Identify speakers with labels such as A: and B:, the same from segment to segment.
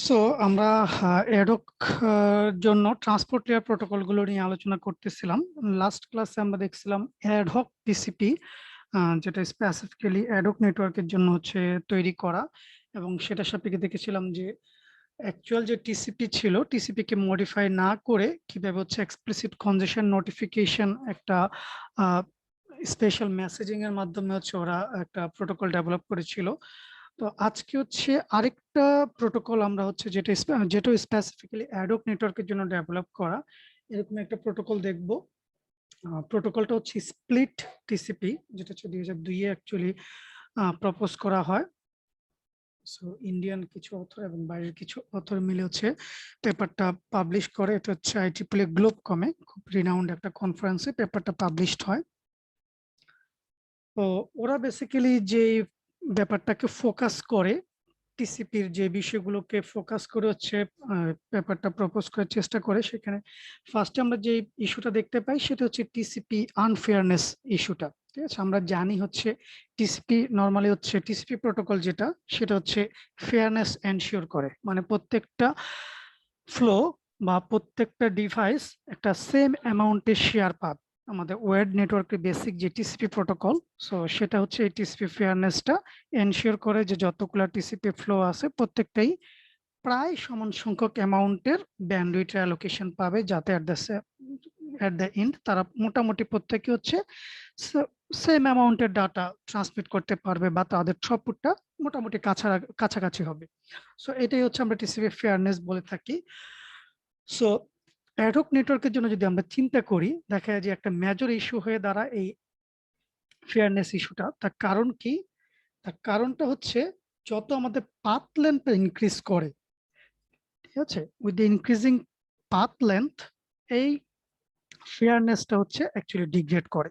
A: So আমরা ad hoc জন্য transport layer protocol গুলো নিয়ে আলোচনা করতেছিলাম। লাস্ট ক্লাসে আমরা দেখছিলাম অ্যাডহক টিসিপি, যেটা স্পেসিফিক্যালি অ্যাডহক নেটওয়ার্কের জন্য হচ্ছে তৈরি করা, এবং সেটা সাপেক্ষে দেখেছিলাম যে অ্যাকচুয়াল যে টিসিপি ছিল, টিসিপি কে মডিফাই না করে কিভাবে হচ্ছে এক্সপ্লিসিট কনজেশন নোটিফিকেশন একটা স্পেশাল মেসেজিং এর মাধ্যমে হচ্ছে ওরা একটা প্রোটোকল ডেভেলপ করেছিল। তো আজকে হচ্ছে আরেকটা প্রোটোকল আমরা হচ্ছে যেটা স্পেসিফিক্যালি অ্যাডহক নেটওয়ার্কের জন্য ডেভেলপ করা, এরকম একটা প্রোটোকল দেখব। প্রোটোকলটা হচ্ছে স্প্লিট টিসিপি, যেটা হচ্ছে 2002 এ অ্যাকচুয়ালি প্রপোজ করা হয়। সো ইন্ডিয়ান কিছু অথর এবং বাইরের কিছু অথর মিলে হচ্ছে পেপারটা পাবলিশ করে। এটা হচ্ছে IEEE গ্লোবকমে, খুব রিনাউন্ড একটা কনফারেন্সে পেপারটা পাবলিশড হয়। তো ওরা বেসিক্যালি যে ব্যাপারটাকে ফোকাস করে, টিসিপির যে বিষয়গুলোকে ফোকাস করে হচ্ছে পেপারটা প্রপোজ করার চেষ্টা করে, সেখানে ফার্স্টে আমরা যে ইস্যুটা দেখতে পাই সেটা হচ্ছে টিসিপি আনফেয়ারনেস ইস্যুটা। ঠিক আছে, আমরা জানি হচ্ছে টিসিপি নরমালি হচ্ছে টিসিপি প্রোটোকল যেটা, সেটা হচ্ছে ফেয়ারনেস এনশিওর করে, মানে প্রত্যেকটা ফ্লো বা প্রত্যেকটা ডিভাইস একটা সেম অ্যামাউন্টের শেয়ার পাবে। আমাদের ওয়েড নেটওয়ার্কের বেসিক যে টিসিপি প্রোটোকল, সো সেটা হচ্ছে এই টিসিপি ফেয়ারনেসটা এনশিওর করে যে যতগুলো টিসিপি ফ্লো আছে প্রত্যেকটাই প্রায় সমান সংখ্যক অ্যামাউন্টের ব্যান্ডউইথ অ্যালোকেশন পাবে, যাতে এট দ্য এন্ড তারা মোটামুটি প্রত্যেকে হচ্ছে সেম অ্যামাউন্টের ডাটা ট্রান্সমিট করতে পারবে, বা তাদের থ্রুপুটটা মোটামুটি কাছাকাছি হবে। সো এটাই হচ্ছে আমরা টিসিপি ফেয়ারনেস বলে থাকি। সো অ্যাডহক নেটওয়ার্কের জন্য যদি আমরা চিন্তা করি, দেখা যায় যে একটা মেজর ইস্যু হয়ে দাঁড়ায় এই ফেয়ারনেস ইস্যুটা। তার কারণ কি? তার কারণটা হচ্ছে যত আমাদের পাথ লেন্থ ইনক্রিজ করে, ঠিক আছে, with the increasing path length এই ফেয়ারনেসটা হচ্ছে অ্যাকচুয়ালি ডিগ্রেড করে।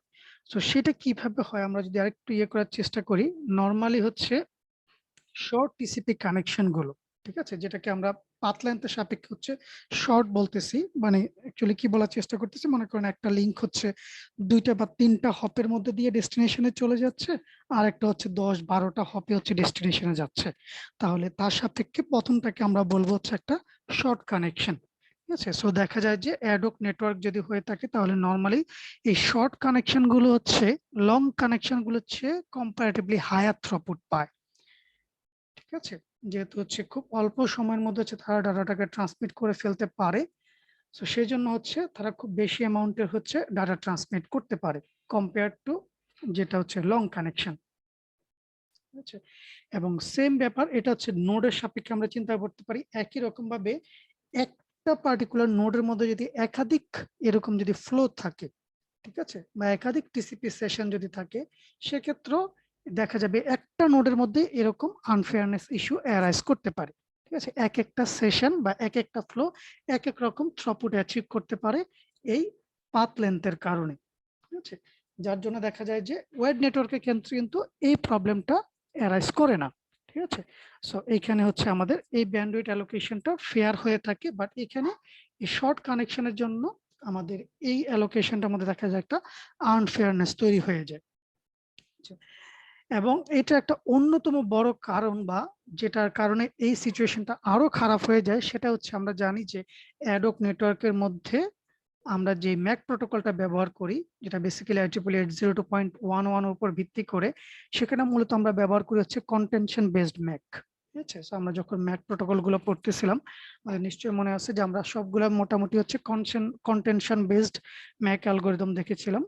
A: সো সেটা কিভাবে হয় আমরা যদি আরেকটু করার চেষ্টা করি, নর্মালি হচ্ছে শর্ট টিসিপি কানেকশন গুলো, ঠিক আছে, যেটাকে আমরা পাথ লেন্থের সাপেক্ষে হচ্ছে শর্ট বলতেছি, মানে অ্যাকচুয়ালি কি বলার চেষ্টা করতেছি, মনে করেন একটা লিংক হচ্ছে 2টা বা 3টা হপের মধ্যে দিয়ে ডেস্টিনেশনে চলে যাচ্ছে, আর একটা হচ্ছে 10-12টা হপে হচ্ছে ডেস্টিনেশনে যাচ্ছে, তাহলে তার সাপেক্ষে প্রথমটাকে আমরা বলবো হচ্ছে একটা শর্ট কানেকশন। ঠিক আছে, সো দেখা যায় যে অ্যাডহক নেটওয়ার্ক যদি হয়ে থাকে তাহলে নর্মালি এই শর্ট কানেকশন গুলো হচ্ছে লং কানেকশন গুলো হচ্ছে কম্পারেটিভলি হায়ার থ্রুপুট পায়। ঠিক আছে, যেহেতু হচ্ছে খুব অল্প সময়ের মধ্যে হচ্ছে তারা ডাটাটাকে ট্রান্সমিট করে ফেলতে পারে, তো সেই জন্য হচ্ছে তারা খুব বেশি অ্যামাউন্টের হচ্ছে ডাটা ট্রান্সমিট করতে পারে কম্পেয়ার টু যেটা হচ্ছে লং কানেকশন। ঠিক আছে, এবং সেম ব্যাপার এটা হচ্ছে নোডের সাপেক্ষে আমরা চিন্তা করতে পারি। একই রকম ভাবে একটা পার্টিকুলার নোডের মধ্যে যদি একাধিক এরকম যদি ফ্লো থাকে, ঠিক আছে, বা একাধিক টিসিপি সেশন যদি থাকে, সেক্ষেত্রেও দেখা যাবে একটা নোডের মধ্যে এরকম আনফেয়ারনেস ইস্যু অ্যারাইজ করতে পারে। ঠিক আছে, এক একটা সেশন বা এক একটা ফ্লো এক এক রকম থ্রুপুট অ্যাচিভ করতে পারে এই পাথ লেন্থের কারণে। ঠিক আছে, যার জন্য দেখা যায় যে ওয়েব নেটওয়ার্কের ক্ষেত্রে কিন্তু এই প্রবলেমটা অ্যারাইজ করে না। ঠিক আছে, সো এইখানে হচ্ছে আমাদের এই ব্যান্ডউইথ অ্যালোকেশনটা ফেয়ার হয়ে থাকে, বাট এখানে এই শর্ট কানেকশনের জন্য আমাদের এই অ্যালোকেশনটার মধ্যে দেখা যায় একটা আনফেয়ারনেস তৈরি হয়ে যায়। এবং এটা একটা অন্যতম বড় কারণ, বা যেটার কারণে এই সিচুয়েশনটা আরো খারাপ হয়ে যায়, সেটা হচ্ছে আমরা জানি যে অ্যাডহক নেটওয়ার্কের মধ্যে আমরা যে ম্যাক প্রোটোকলটা ব্যবহার করি, যেটা বেসিক্যালি IEEE 802.11 উপর ভিত্তি করে, সেখানে মূলত আমরা ব্যবহার করি হচ্ছে কন্টেনশন বেসড ম্যাক। ঠিক আছে, সো আমরা যখন ম্যাক প্রোটোকল গুলো পড়তেছিলাম, আমাদের নিশ্চয়ই মনে আছে যে আমরা সবগুলো মোটামুটি হচ্ছে কন্টেনশন বেসড ম্যাক অ্যালগোরিদম দেখেছিলাম।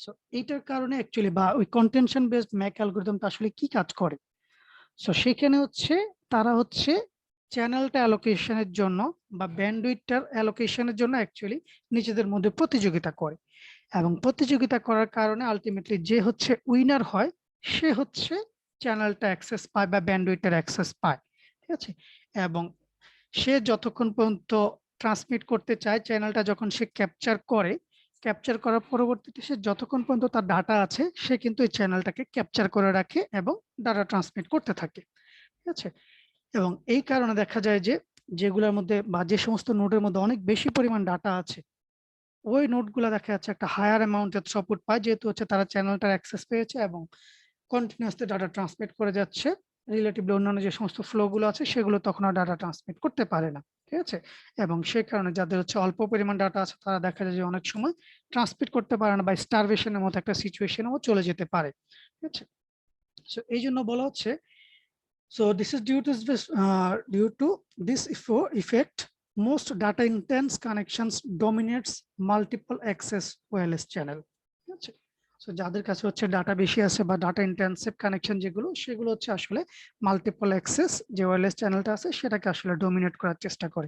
A: সো এইটার কারণে অ্যাকচুয়ালি বা ওই কন্টেনশন বেসড ম্যাক অ্যালগোরিদমটা আসলে কি কাজ করে, সো সেখানে হচ্ছে তারা হচ্ছে চ্যানেলটা অ্যালোকেশনের জন্য বা ব্যান্ডউইথটার অ্যালোকেশনের জন্য অ্যাকচুয়ালি নিজেদের মধ্যে প্রতিযোগিতা করে, এবং প্রতিযোগিতা করার কারণে আলটিমেটলি যে হচ্ছে উইনার হয় সে হচ্ছে চ্যানেলটা অ্যাক্সেস পায় বা ব্যান্ডউইথটার অ্যাক্সেস পায়। ঠিক আছে, এবং সে যতক্ষণ পর্যন্ত ট্রান্সমিট করতে চায়, চ্যানেলটা যখন সে ক্যাপচার করার পরবর্তীতে সে যতক্ষণ পর্যন্ত তার ডাটা আছে সে কিন্তু এই চ্যানেলটাকে ক্যাপচার করে রাখে এবং ডাটা ট্রান্সমিট করতে থাকে। ঠিক আছে, এবং এই কারণে দেখা যায় যে যেগুলোর মধ্যে বা যে সমস্ত নোডের মধ্যে অনেক বেশি পরিমাণ ডাটা আছে, ওই নোডগুলো দেখা যাচ্ছে একটা হায়ার অ্যামাউন্টের থ্রুপুট পায়, যেহেতু হচ্ছে তারা চ্যানেলটার অ্যাক্সেস পেয়েছে এবং কন্টিনিউয়াসলি ডাটা ট্রান্সমিট করে যাচ্ছে, রিলেটিভলি অন্যান্য যে সমস্ত ফ্লো গুলো আছে সেগুলো তখন আর ডাটা ট্রান্সমিট করতে পারে না, ঠিক আছে। এবং সেই কারণে যাদের হচ্ছে অল্প পরিমাণ ডাটা আছে তারা দেখা যায় যে অনেক সময় ট্রান্সমিট করতে পারে না বা স্টারভেশনের মতো একটা সিচুয়েশনেও চলে যেতে পারে, ঠিক আছে। সো এই জন্য বলা হচ্ছে, so this is due to this effect most data intense connections dominates multiple access wireless channel, ঠিক আছে। সো যাদের কাছে হচ্ছে ডাটা বেশি আছে বা ডাটা ইন্টেন্সিভ কানেকশন যেগুলো সেগুলো হচ্ছে আসলে মাল্টিপল অ্যাক্সেস যে ওয়্যারলেস চ্যানেলটা আছে সেটাকে আসলে ডমিনেট করার চেষ্টা করে।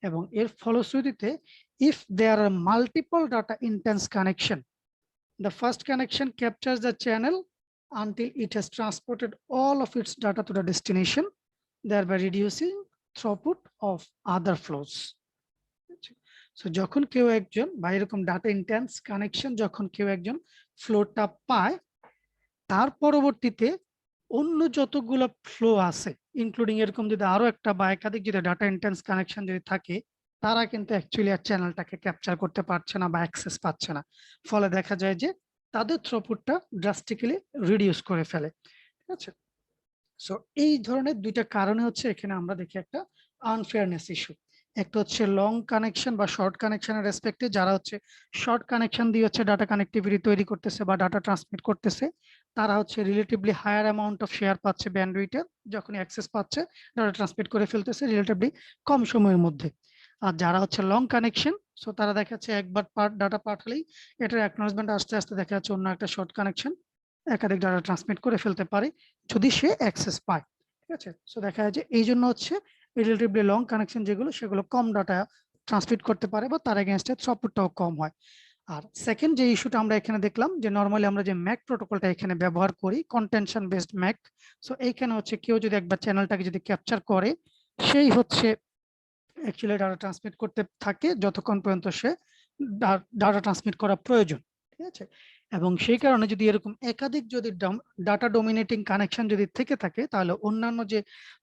A: এবং এর ফলশ্রুতিতে if there are multiple data intense connection, the first connection captures the channel until it has transported all of its data to the destination, thereby reducing throughput of other flows. So যখন কেউ একজন বা এরকম data intense connection যখন কেউ একজন ফ্লোটা পায়, তার পরবর্তীতে অন্য যতগুলো ফ্লো আছে ইনক্লুডিং এরকম যদি আরো একটা বা একাধিক যদি ডাটা ইন্টেন্স কানেকশন যদি থাকে, তারা কিন্তু অ্যাকচুয়ালি আর চ্যানেলটাকে ক্যাপচার করতে পারছে না বা অ্যাক্সেস পাচ্ছে না। ফলে দেখা যায় যে তাদের থ্রুপুটটা ড্রাস্টিক্যালি রিডিউস করে ফেলে, ঠিক আছে। সো এই ধরনের দুইটা কারণে হচ্ছে এখানে আমরা দেখি একটা আনফেয়ারনেস ইস্যু। একটা হচ্ছে লং কানেকশন বা শর্ট কানেকশনের রেসপেক্টে যারা হচ্ছে শর্ট কানেকশন দিয়ে হচ্ছে ডাটা কানেক্টিভিটি তৈরি করতেছে বা ডাটা ট্রান্সমিট করতেছে, তারা হচ্ছে relatively higher amount of share পাচ্ছে ব্যান্ডউইথের, যখনই অ্যাক্সেস পাচ্ছে ডাটা ট্রান্সমিট করে ফেলতেছে রিলেটিভলি কম সময়ের মধ্যে। আর যারা হচ্ছে লং কানেকশন, সো তারা দেখা যাচ্ছে একবার ডাটা পাঠালেই এটার অ্যাকনোলেজমেন্ট আস্তে আস্তে দেখা যাচ্ছে অন্য একটা শর্ট কানেকশন একাধিক ডাটা ট্রান্সমিট করে ফেলতে পারে যদি সে অ্যাক্সেস পায়, ঠিক আছে। সো দেখা যায় যে এই জন্য হচ্ছে রিলেটিভলি লং কানেকশন যেগুলো সেগুলো কম ডাটা ট্রান্সমিট করতে পারে বা তার এগেনস্টে থ্রুপুটটাও কম হয়। আর সেকেন্ড যে ইস্যুটা আমরা এখানে দেখলাম যে নরমালি আমরা যে ম্যাক প্রোটোকলটা এখানে ব্যবহার করি কনটেনশন বেসড ম্যাক, সো এইখানে হচ্ছে কেউ যদি একবার চ্যানেলটাকে যদি ক্যাপচার করে সেই হচ্ছে অ্যাকচুয়ালি ডাটা ট্রান্সমিট করতে থাকে যতক্ষণ পর্যন্ত সে ডাটা ট্রান্সমিট করা প্রয়োজন, ঠিক আছে। এবং সেই কারণে যদি এরকম একাধিক যদি ডাটা ডমিনেটিং কানেকশন যদি থেকে থাকে তাহলে অন্যান্য যে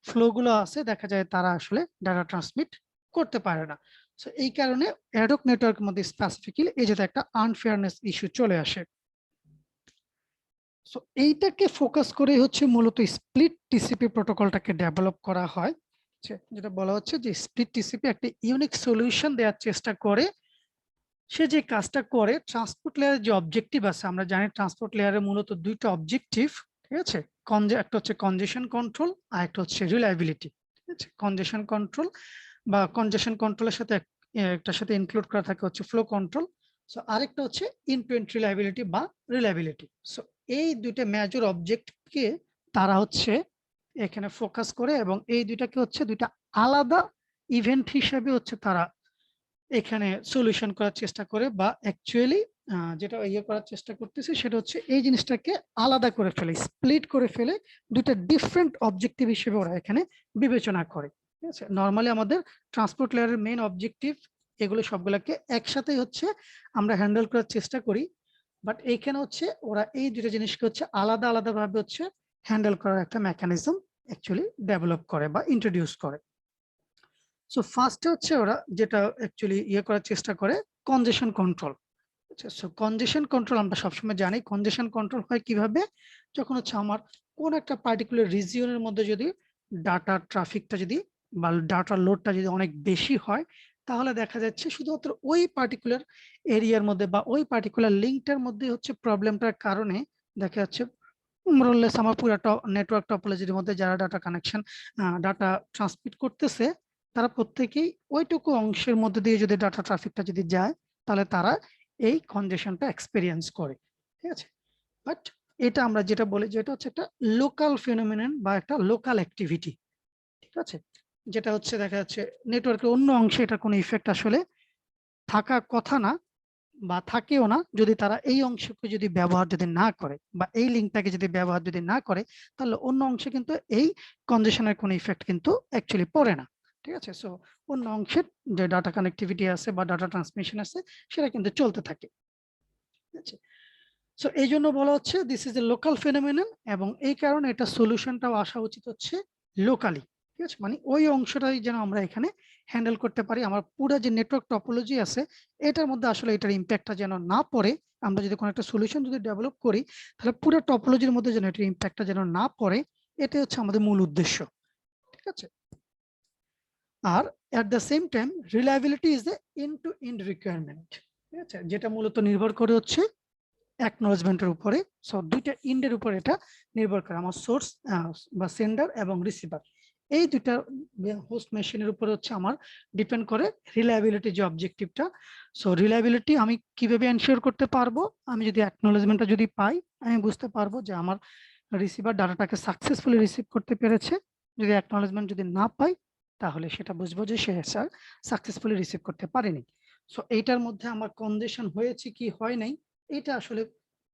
A: ফ্লো গুলো আছে দেখা যায় তারা আসলে ডাটা ট্রান্সমিট করতে পারে না। সো এই কারণে অ্যাডহক নেটওয়ার্কের মধ্যে স্পেসিফিক্যালি এই যে একটা আনফেয়ারনেস ইস্যু চলে আসে। সো এইটাকে ফোকাস করে হচ্ছে মূলত স্প্লিট টিসিপি প্রোটোকলটাকে ডেভেলপ করা হয়, যেটা বলা হচ্ছে যে স্প্লিট টিসিপি একটা ইউনিক সলিউশন দেওয়ার চেষ্টা করে। সে যে কাজটা করে ট্রান্সপোর্ট লেয়ারের যে অবজেক্টিভ আছে, আমরা জানি ট্রান্সপোর্ট লেয়ারে মূলত দুইটা অবজেক্টিভ, ঠিক আছে। একটা হচ্ছে কনজেশন কন্ট্রোল আর একটা হচ্ছে রিলায়েবিলিটি, ঠিক আছে। কনজেশন কন্ট্রোল বা কনজেশন কন্ট্রোলের সাথে একটার সাথে ইনক্লুড করা থাকে হচ্ছে ফ্লো কন্ট্রোল। সো আরেকটা হচ্ছে ইনটু-এন্ড রিলায়েবিলিটি বা রিলায়েবিলিটি। সো এই দুইটা মেজর অবজেক্টকে তারা হচ্ছে এখানে ফোকাস করে এবং এই দুইটাকে হচ্ছে দুইটা আলাদা ইভেন্ট হিসেবে হচ্ছে তারা এখানে সলিউশন করার চেষ্টা করে বা অ্যাকচুয়ালি যেটা করার চেষ্টা করতেছে সেটা হচ্ছে এই জিনিসটাকে আলাদা করে ফেলে, স্প্লিট করে ফেলে দুইটা ডিফারেন্ট অবজেক্টিভ হিসেবে ওরা এখানে বিবেচনা করে, ঠিক আছে। নরমালি আমাদের ট্রান্সপোর্ট লেয়ারের মেইন অবজেক্টিভ এগুলো সবগুলোকে একসাথেই হচ্ছে আমরা হ্যান্ডেল করার চেষ্টা করি, বাট এইখানে হচ্ছে ওরা এই দুটো জিনিসকে হচ্ছে আলাদা আলাদা ভাবে হচ্ছে হ্যান্ডেল করার একটা মেকানিজম অ্যাকচুয়ালি ডেভেলপ করে বা ইন্ট্রোডিউস করে। সো ফার্স্টে হচ্ছে ওরা যেটা অ্যাকচুয়ালি করার চেষ্টা করে কনজেশন কন্ট্রোল। আচ্ছা, সো কনজেশন কন্ট্রোল আমরা সবসময় জানি কনজেশন কন্ট্রোল হয় কিভাবে, যখন হচ্ছে আমার কোন একটা পার্টিকুলার রিজিয়নের মধ্যে যদি ডাটা ট্রাফিকটা যদি বা ডাটা লোডটা যদি অনেক বেশি হয় তাহলে দেখা যাচ্ছে শুধুমাত্র ওই পার্টিকুলার এরিয়ার মধ্যে বা ওই পার্টিকুলার লিঙ্কটার মধ্যে হচ্ছে প্রবলেমটার কারণে দেখা যাচ্ছে মোরলেস আমার পুরো নেটওয়ার্ক টপোলজির মধ্যে যারা ডাটা কানেকশন ডাটা ট্রান্সমিট করতেছে তারা প্রত্যেকেই ওইটুকু অংশের মধ্যে দিয়ে যদি ডাটা ট্রাফিকটা যদি যায় তাহলে তারা এই কনজেশনটা এক্সপেরিয়েন্স করে, ঠিক আছে। বাট এটা আমরা যেটা বলি যে এটা হচ্ছে একটা লোকাল ফিনোমিনন বা একটা লোকাল অ্যাক্টিভিটি, ঠিক আছে। যেটা হচ্ছে দেখা যাচ্ছে নেটওয়ার্কের অন্য অংশে এটা কোনো ইফেক্ট আসলে থাকা কথা না বা থাকেও না যদি তারা এই অংশকে যদি ব্যবহার যদি না করে বা এই লিঙ্কটাকে যদি ব্যবহার যদি না করে তাহলে অন্য অংশে কিন্তু এই কনজেশনের কোনো ইফেক্ট কিন্তু অ্যাকচুয়ালি পড়ে না, ঠিক আছে। সো অন্য অংশের যে ডাটা কানেক্টিভিটি আছে বা ডাটা ট্রান্সমিশন আছে সেটা কিন্তু চলতে থাকে, ঠিক আছে। সো এই জন্য বলা হচ্ছে this is a local phenomenon এবং এই কারণে এটা সলিউশনটাও আসা উচিত হচ্ছে লোকালি, ঠিক আছে। মানে ওই অংশটাই যেন আমরা এখানে হ্যান্ডেল করতে পারি, আমার পুরো যে নেটওয়ার্ক টপোলজি আছে এটার মধ্যে আসলে এটার ইম্প্যাক্টটা যেন না পড়ে। আমরা যদি কোনো একটা সলিউশন যদি ডেভেলপ করি তাহলে পুরো টপোলজির মধ্যে যেন এটার ইম্প্যাক্টটা যেন না পড়ে এটাই হচ্ছে আমাদের মূল উদ্দেশ্য, ঠিক আছে। আর at the same time reliability is the end to end requirement, ঠিক আছে, যেটা মূলত নির্ভর করে হচ্ছে অ্যাকনোলেজমেন্টের উপরে। সো দুইটা ইন্ডের উপর এটা নির্ভর করে, আমার সোর্স বা সেন্ডার এবং রিসিভার, এই দুইটা হোস্ট মেশিনের উপরে হচ্ছে আমার ডিপেন্ড করে রিলায়েবিলিটি যে অবজেক্টিভটা। সো রিলায়েবিলিটি আমি কিভাবে এনশিওর করতে পারবো, আমি যদি অ্যাকনোলেজমেন্টটা যদি পাই, আমি বুঝতে পারবো যে আমার রিসিভার ডাটাটাকে সাকসেসফুলি রিসিভ করতে পেরেছে। যদি অ্যাকনোলেজমেন্ট যদি না পাই, তাহলে সেটা বুঝবো যে সে সাকসেসফুলি রিসিভ করতে পারেনি। সো এইটার মধ্যে আমার কন্ডিশন হয়েছে কি হয় নাই, এটা আসলে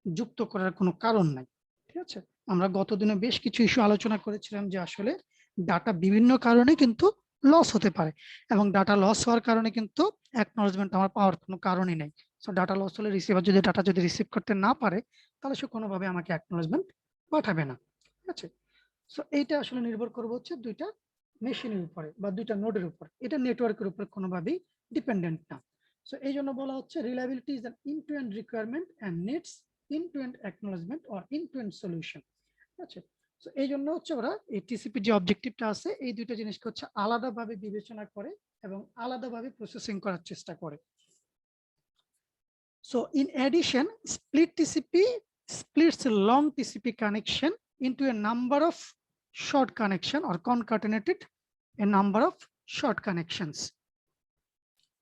A: যুক্ত করার কোনো কারণ নাই, ঠিক আছে। আমরা গত দিনে বেশ কিছু ইস্যু আলোচনা করেছিলাম যে আসলে ডাটা বিভিন্ন কারণে কিন্তু লস হতে পারে, এবং ডাটা লস হওয়ার কারণে কিন্তু অ্যাকনোলেজমেন্ট আমার পাওয়ার কোনো কারণই নেই। সো ডাটা লস হলে রিসিভার যদি ডাটা যদি রিসিভ করতে না পারে, তাহলে সে কোনোভাবে আমাকে অ্যাকনোলেজমেন্ট পাঠাবে না, ঠিক আছে। সো এইটা আসলে নির্ভর করবে হচ্ছে দুইটা মেশিনের উপরে বা দুইটা নোডের উপর, এটা নেটওয়ার্কের উপর কোনোভাবেই ডিপেন্ডেন্ট না। সো এই জন্য বলা হচ্ছে reliability is an end to end requirement and needs end to end acknowledgement or end to end solution, ঠিক আছে। সো এই জন্য হচ্ছে ওরা এই টিসিপি যে অবজেক্টিভটা আছে, এই দুইটা জিনিসকে হচ্ছে আলাদাভাবে বিবেচনা করে এবং আলাদাভাবে প্রসেসিং করার চেষ্টা করে। So in addition, split TCP splits a long TCP connection into a number of short connection or concatenated a number of short connections.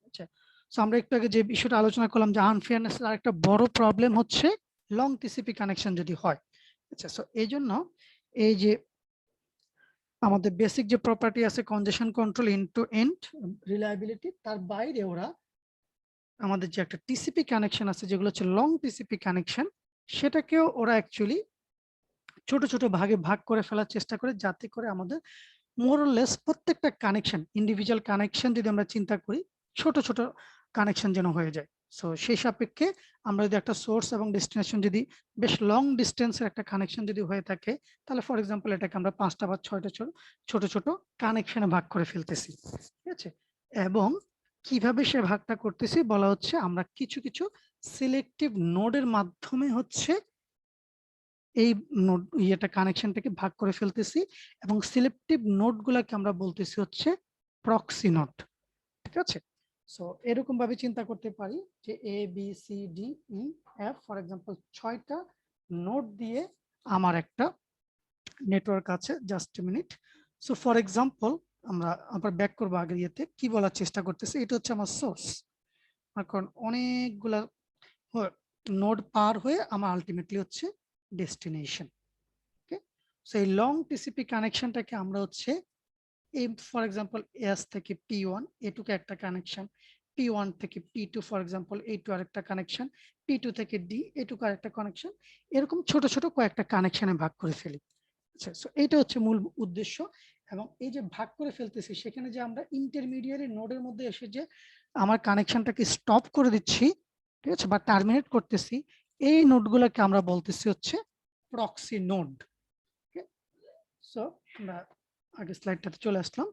A: আচ্ছা, সো আমরা একটু আগে যে বিষয়টা আলোচনা করলাম যে আনফেয়ারনেস এর আরেকটা বড় প্রবলেম হচ্ছে লং টিসিপি কানেকশন যদি হয়। আচ্ছা, সো এই জন্য এই যে আমাদের বেসিক যে প্রপার্টি আছে congestion control end to end reliability, তার বাইরে ওরা আমাদের যে একটা টিসিপি কানেকশন আছে যেগুলো হচ্ছে লং টিসিপি কানেকশন, সেটাকেও ওরা অ্যাকচুয়ালি ছোট ছোট ভাগে ভাগ করে ফেলার চেষ্টা করে, যাতে করে আমাদের মোরলেস প্রত্যেকটা কানেকশন, ইন্ডিভিজুয়াল কানেকশন যদি আমরা চিন্তা করি, ছোট ছোট কানেকশন যেন হয়ে যায়। সো সেই সাপেক্ষে আমরা যদি একটা সোর্স এবং ডেস্টিনেশন যদি বেশ লং ডিস্টেন্সের একটা কানেকশন যদি হয়ে থাকে, তাহলে ফর এক্সাম্পল এটাকে আমরা 5টা বা 6টা ছোট ছোট কানেকশনে ভাগ করে ফেলতেছি, ঠিক আছে। এবং কিভাবে সে ভাগটা করতেছি বলা হচ্ছে আমরা কিছু কিছু সিলেক্টিভ নোডের মাধ্যমে হচ্ছে এই নোড ইয়েটা কানেকশনটাকে ভাগ করে ফেলতেছি, এবং সিলেক্টিভ নোড গুলাকে আমরা বলতেছি হচ্ছে প্রক্সি নোড, ঠিক আছে। সো এরকম ভাবে চিন্তা করতে পারি যে A B C D E F for example 6টা নোড দিয়ে আমার একটা নেটওয়ার্ক আছে। Just minute. So for example আমরা আবার ব্যাক করবো আগের ইয়েতে, কি বলার চেষ্টা করতেছি, এটা হচ্ছে আমার সোর্স, কারণ অনেকগুলা নোড পার হয়ে আমার আলটিমেটলি হচ্ছে ডেস্টিনেশন। ওকে, সো এই লং টিসিপি কানেকশনটাকে আমরা হচ্ছে এই ফর এক্সাম্পল এস থেকে P1 এটুকু একটা কানেকশন, P1 থেকে P2 ফর এক্সাম্পল এইটু আরেকটা কানেকশন, P2 থেকে ডি এটুকু আরেকটা কানেকশন, এরকম ছোট ছোট কয়েকটা কানেকশনে ভাগ করে ফেলি। আচ্ছা, সো এইটা হচ্ছে মূল উদ্দেশ্য। এবং এই যে ভাগ করে ফেলতেছি, সেখানে যে আমরা ইন্টারমিডিয়ারি নোডের মধ্যে এসে যে আমার কানেকশনটাকে স্টপ করে দিচ্ছি, ঠিক আছে, বা টার্মিনেট করতেছি, এই নোডগুলোকে আমরা বলতেছি হচ্ছে প্রক্সি নোড। ওকে, সো আমরা আগে স্লাইডটাতে চলে আসলাম।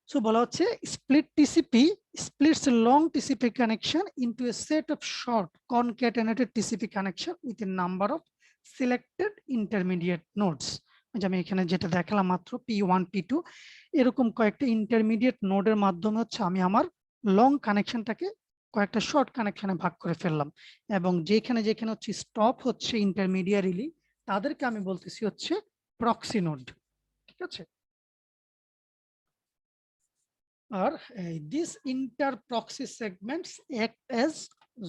A: সো বলা হচ্ছে split TCP splits a long TCP connection into a set of short concatenated TCP connection with a number of selected intermediate nodes. আমি এখানে যেটা দেখালাম মাত্র P1 P2 এরকম কয়েকটা ইন্টারমিডিয়েট নোডের মাধ্যমে হচ্ছে আমি আমার লং কানেকশনটাকে কয়েকটা শর্ট কানেকশনে ভাগ করে ফেললাম, এবং যেখানে যেখানে হচ্ছে স্টপ হচ্ছে ইন্টারমিডিয়ারিলি, তাদেরকে আমি বলতেছি হচ্ছে প্রক্সি নোড, ঠিক আছে। আর this inter proxy segments act as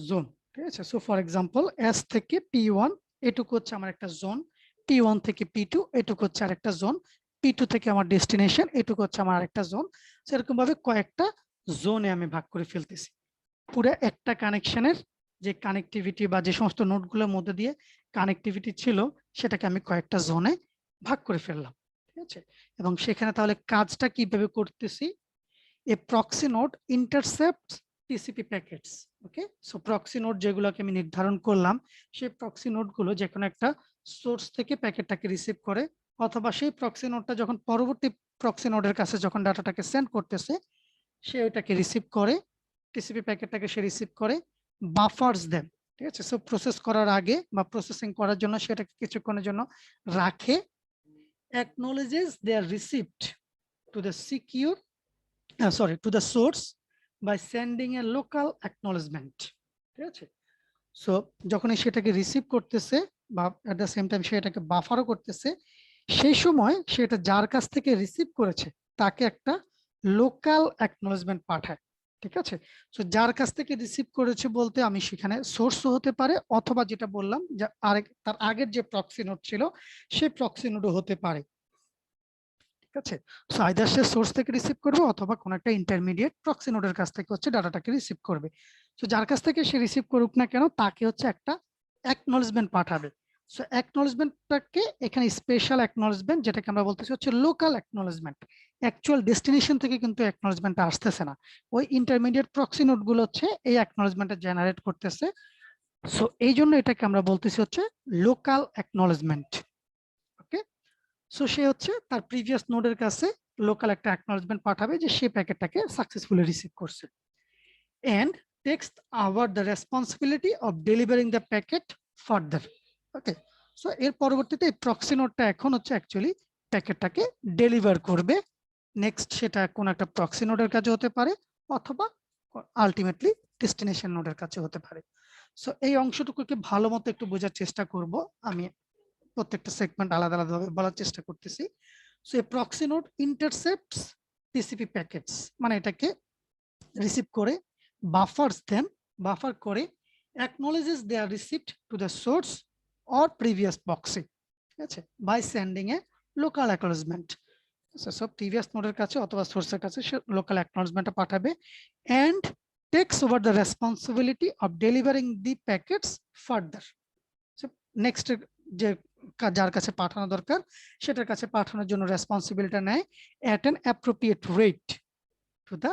A: zone, ঠিক আছে। সো ফর এক্সাম্পল এস থেকে P1 এটুকু হচ্ছে আমার একটা জোন, P1 থেকে P2 এটুকু হচ্ছে আরেকটা জোন, P2 থেকে আমার ডেস্টিনেশন এটুকু হচ্ছে আমার আরেকটা জোন। সেরকম ভাবে কয়েকটা জোনে আমি ভাগ করে ফেলতেছি। পুরো একটা কানেকশনের যে কানেক্টিভিটি বা যে সমস্ত নোডগুলোর মধ্যে দিয়ে কানেক্টিভিটি ছিল, সেটাকে আমি কয়েকটা জোনে ভাগ করে ফেললাম, ঠিক আছে। এবং সেখানে তাহলে কাজটা কিভাবে করতেছি, a proxy node intercepts TCP packets. Okay, so proxy node যেগুলোকে আমি নির্ধারণ করলাম, সেই প্রক্সি নোডগুলো যে কোনো একটা সোর্স থেকে প্যাকেটটাকে রিসিভ করে, অথবা সেই প্রক্সি নোডটা যখন পরবর্তী প্রক্সি নোডের কাছে যখন ডাটাটাকে সেন্ড করতেছে, সে ওইটাকে রিসিভ করে, টিসিপি প্যাকেটটাকে সে রিসিভ করে, বাফার্স দেন, ঠিক আছে। সো প্রসেস করার আগে বা প্রসেসিং করার জন্য সেটাকে কিছুক্ষণের জন্য রাখে, acknowledges their receipt to the secure to the source by sending a local acknowledgement। ঠিক আছে, সো যখনই সেটাকে রিসিভ করতেছে বা এট দ্য সেম টাইম সেটাকে বাফারও করতেছে, সেই সময় সেটা যার কাছ থেকে রিসিভ করেছে তাকে একটা লোকাল অ্যাকনোলেজমেন্ট পাঠায়। ঠিক আছে, সো যার কাছ থেকে রিসিভ করেছে বলতে আমি সেখানে সোর্সও হতে পারে, অথবা যেটা বললাম যে তার আগের যে প্রক্সি নোড ছিল সেই প্রক্সি নোডও হতে পারে। ঠিক আছে, সো আইদার সে সোর্স থেকে রিসিভ করবে অথবা কোন একটা ইন্টারমিডিয়েট প্রক্সি নোডের কাছ থেকে হচ্ছে ডাটাটাকে রিসিভ করবে। সো যার কাছ থেকে সে রিসিভ করুক না কেন তাকে হচ্ছে একটা অ্যাকনোলেজমেন্ট পাঠাবে। সো অ্যাকনোলেজমেন্টটাকে এখানে স্পেশাল অ্যাকনোলেজমেন্ট, যেটাকে আমরা বলতেছি হচ্ছে লোকাল অ্যাকনোলেজমেন্ট। অ্যাকচুয়াল ডেস্টিনেশন থেকে কিন্তু অ্যাকনোলেজমেন্টটা আসতেছে না, ওই ইন্টারমিডিয়েট প্রক্সি নোড গুলো হচ্ছে এই অ্যাকনোলেজমেন্টটা জেনারেট করতেছে। সো এই জন্য এটাকে আমরা বলতেছি হচ্ছে লোকাল অ্যাকনোলেজমেন্ট। ওকে, সো সে হচ্ছে তার প্রিভিয়াস নোডের কাছে লোকাল একটা অ্যাকনোলেজমেন্ট পাঠাবে যে সে প্যাকেটটাকে সাকসেসফুলি রিসিভ করছে, এন্ড টেক্স আবার the responsibility of delivering the packet further. Okay, so এর পরবর্তীতে এই প্রক্সি নোডটা এখন হচ্ছে অ্যাকচুয়ালি প্যাকেটটাকে ডেলিভার করবে। নেক্সট সেটা কোন একটা প্রক্সি নোডের কাছে হতে পারে অথবা আলটিমেটলি ডেস্টিনেশন নোডের কাছে হতে পারে। সো এই অংশটুকুকে ভালো মতো একটু বোঝার চেষ্টা করব, আমি প্রত্যেকটা সেগমেন্ট আলাদা আলাদাভাবে বলার চেষ্টা করতেছি। সো এই proxy node intercepts TCP packets, মানে এটাকে রিসিভ করে বাফারস দেন, বাফার করে acknowledges their receipt to the source or previous proxy. ঠিক আছে, by sending a local acknowledgement. So previous নোডের কাছে অথবা সোর্সের কাছে সে লোকাল অ্যাকনোলেজমেন্টটা পাঠাবে, and takes over the responsibility of delivering the packets further. So next যে যার কাছে পাঠানো দরকার সেটার কাছে পাঠানোর জন্য রেসপন্সিবিলিটি নেয় at an appropriate rate to the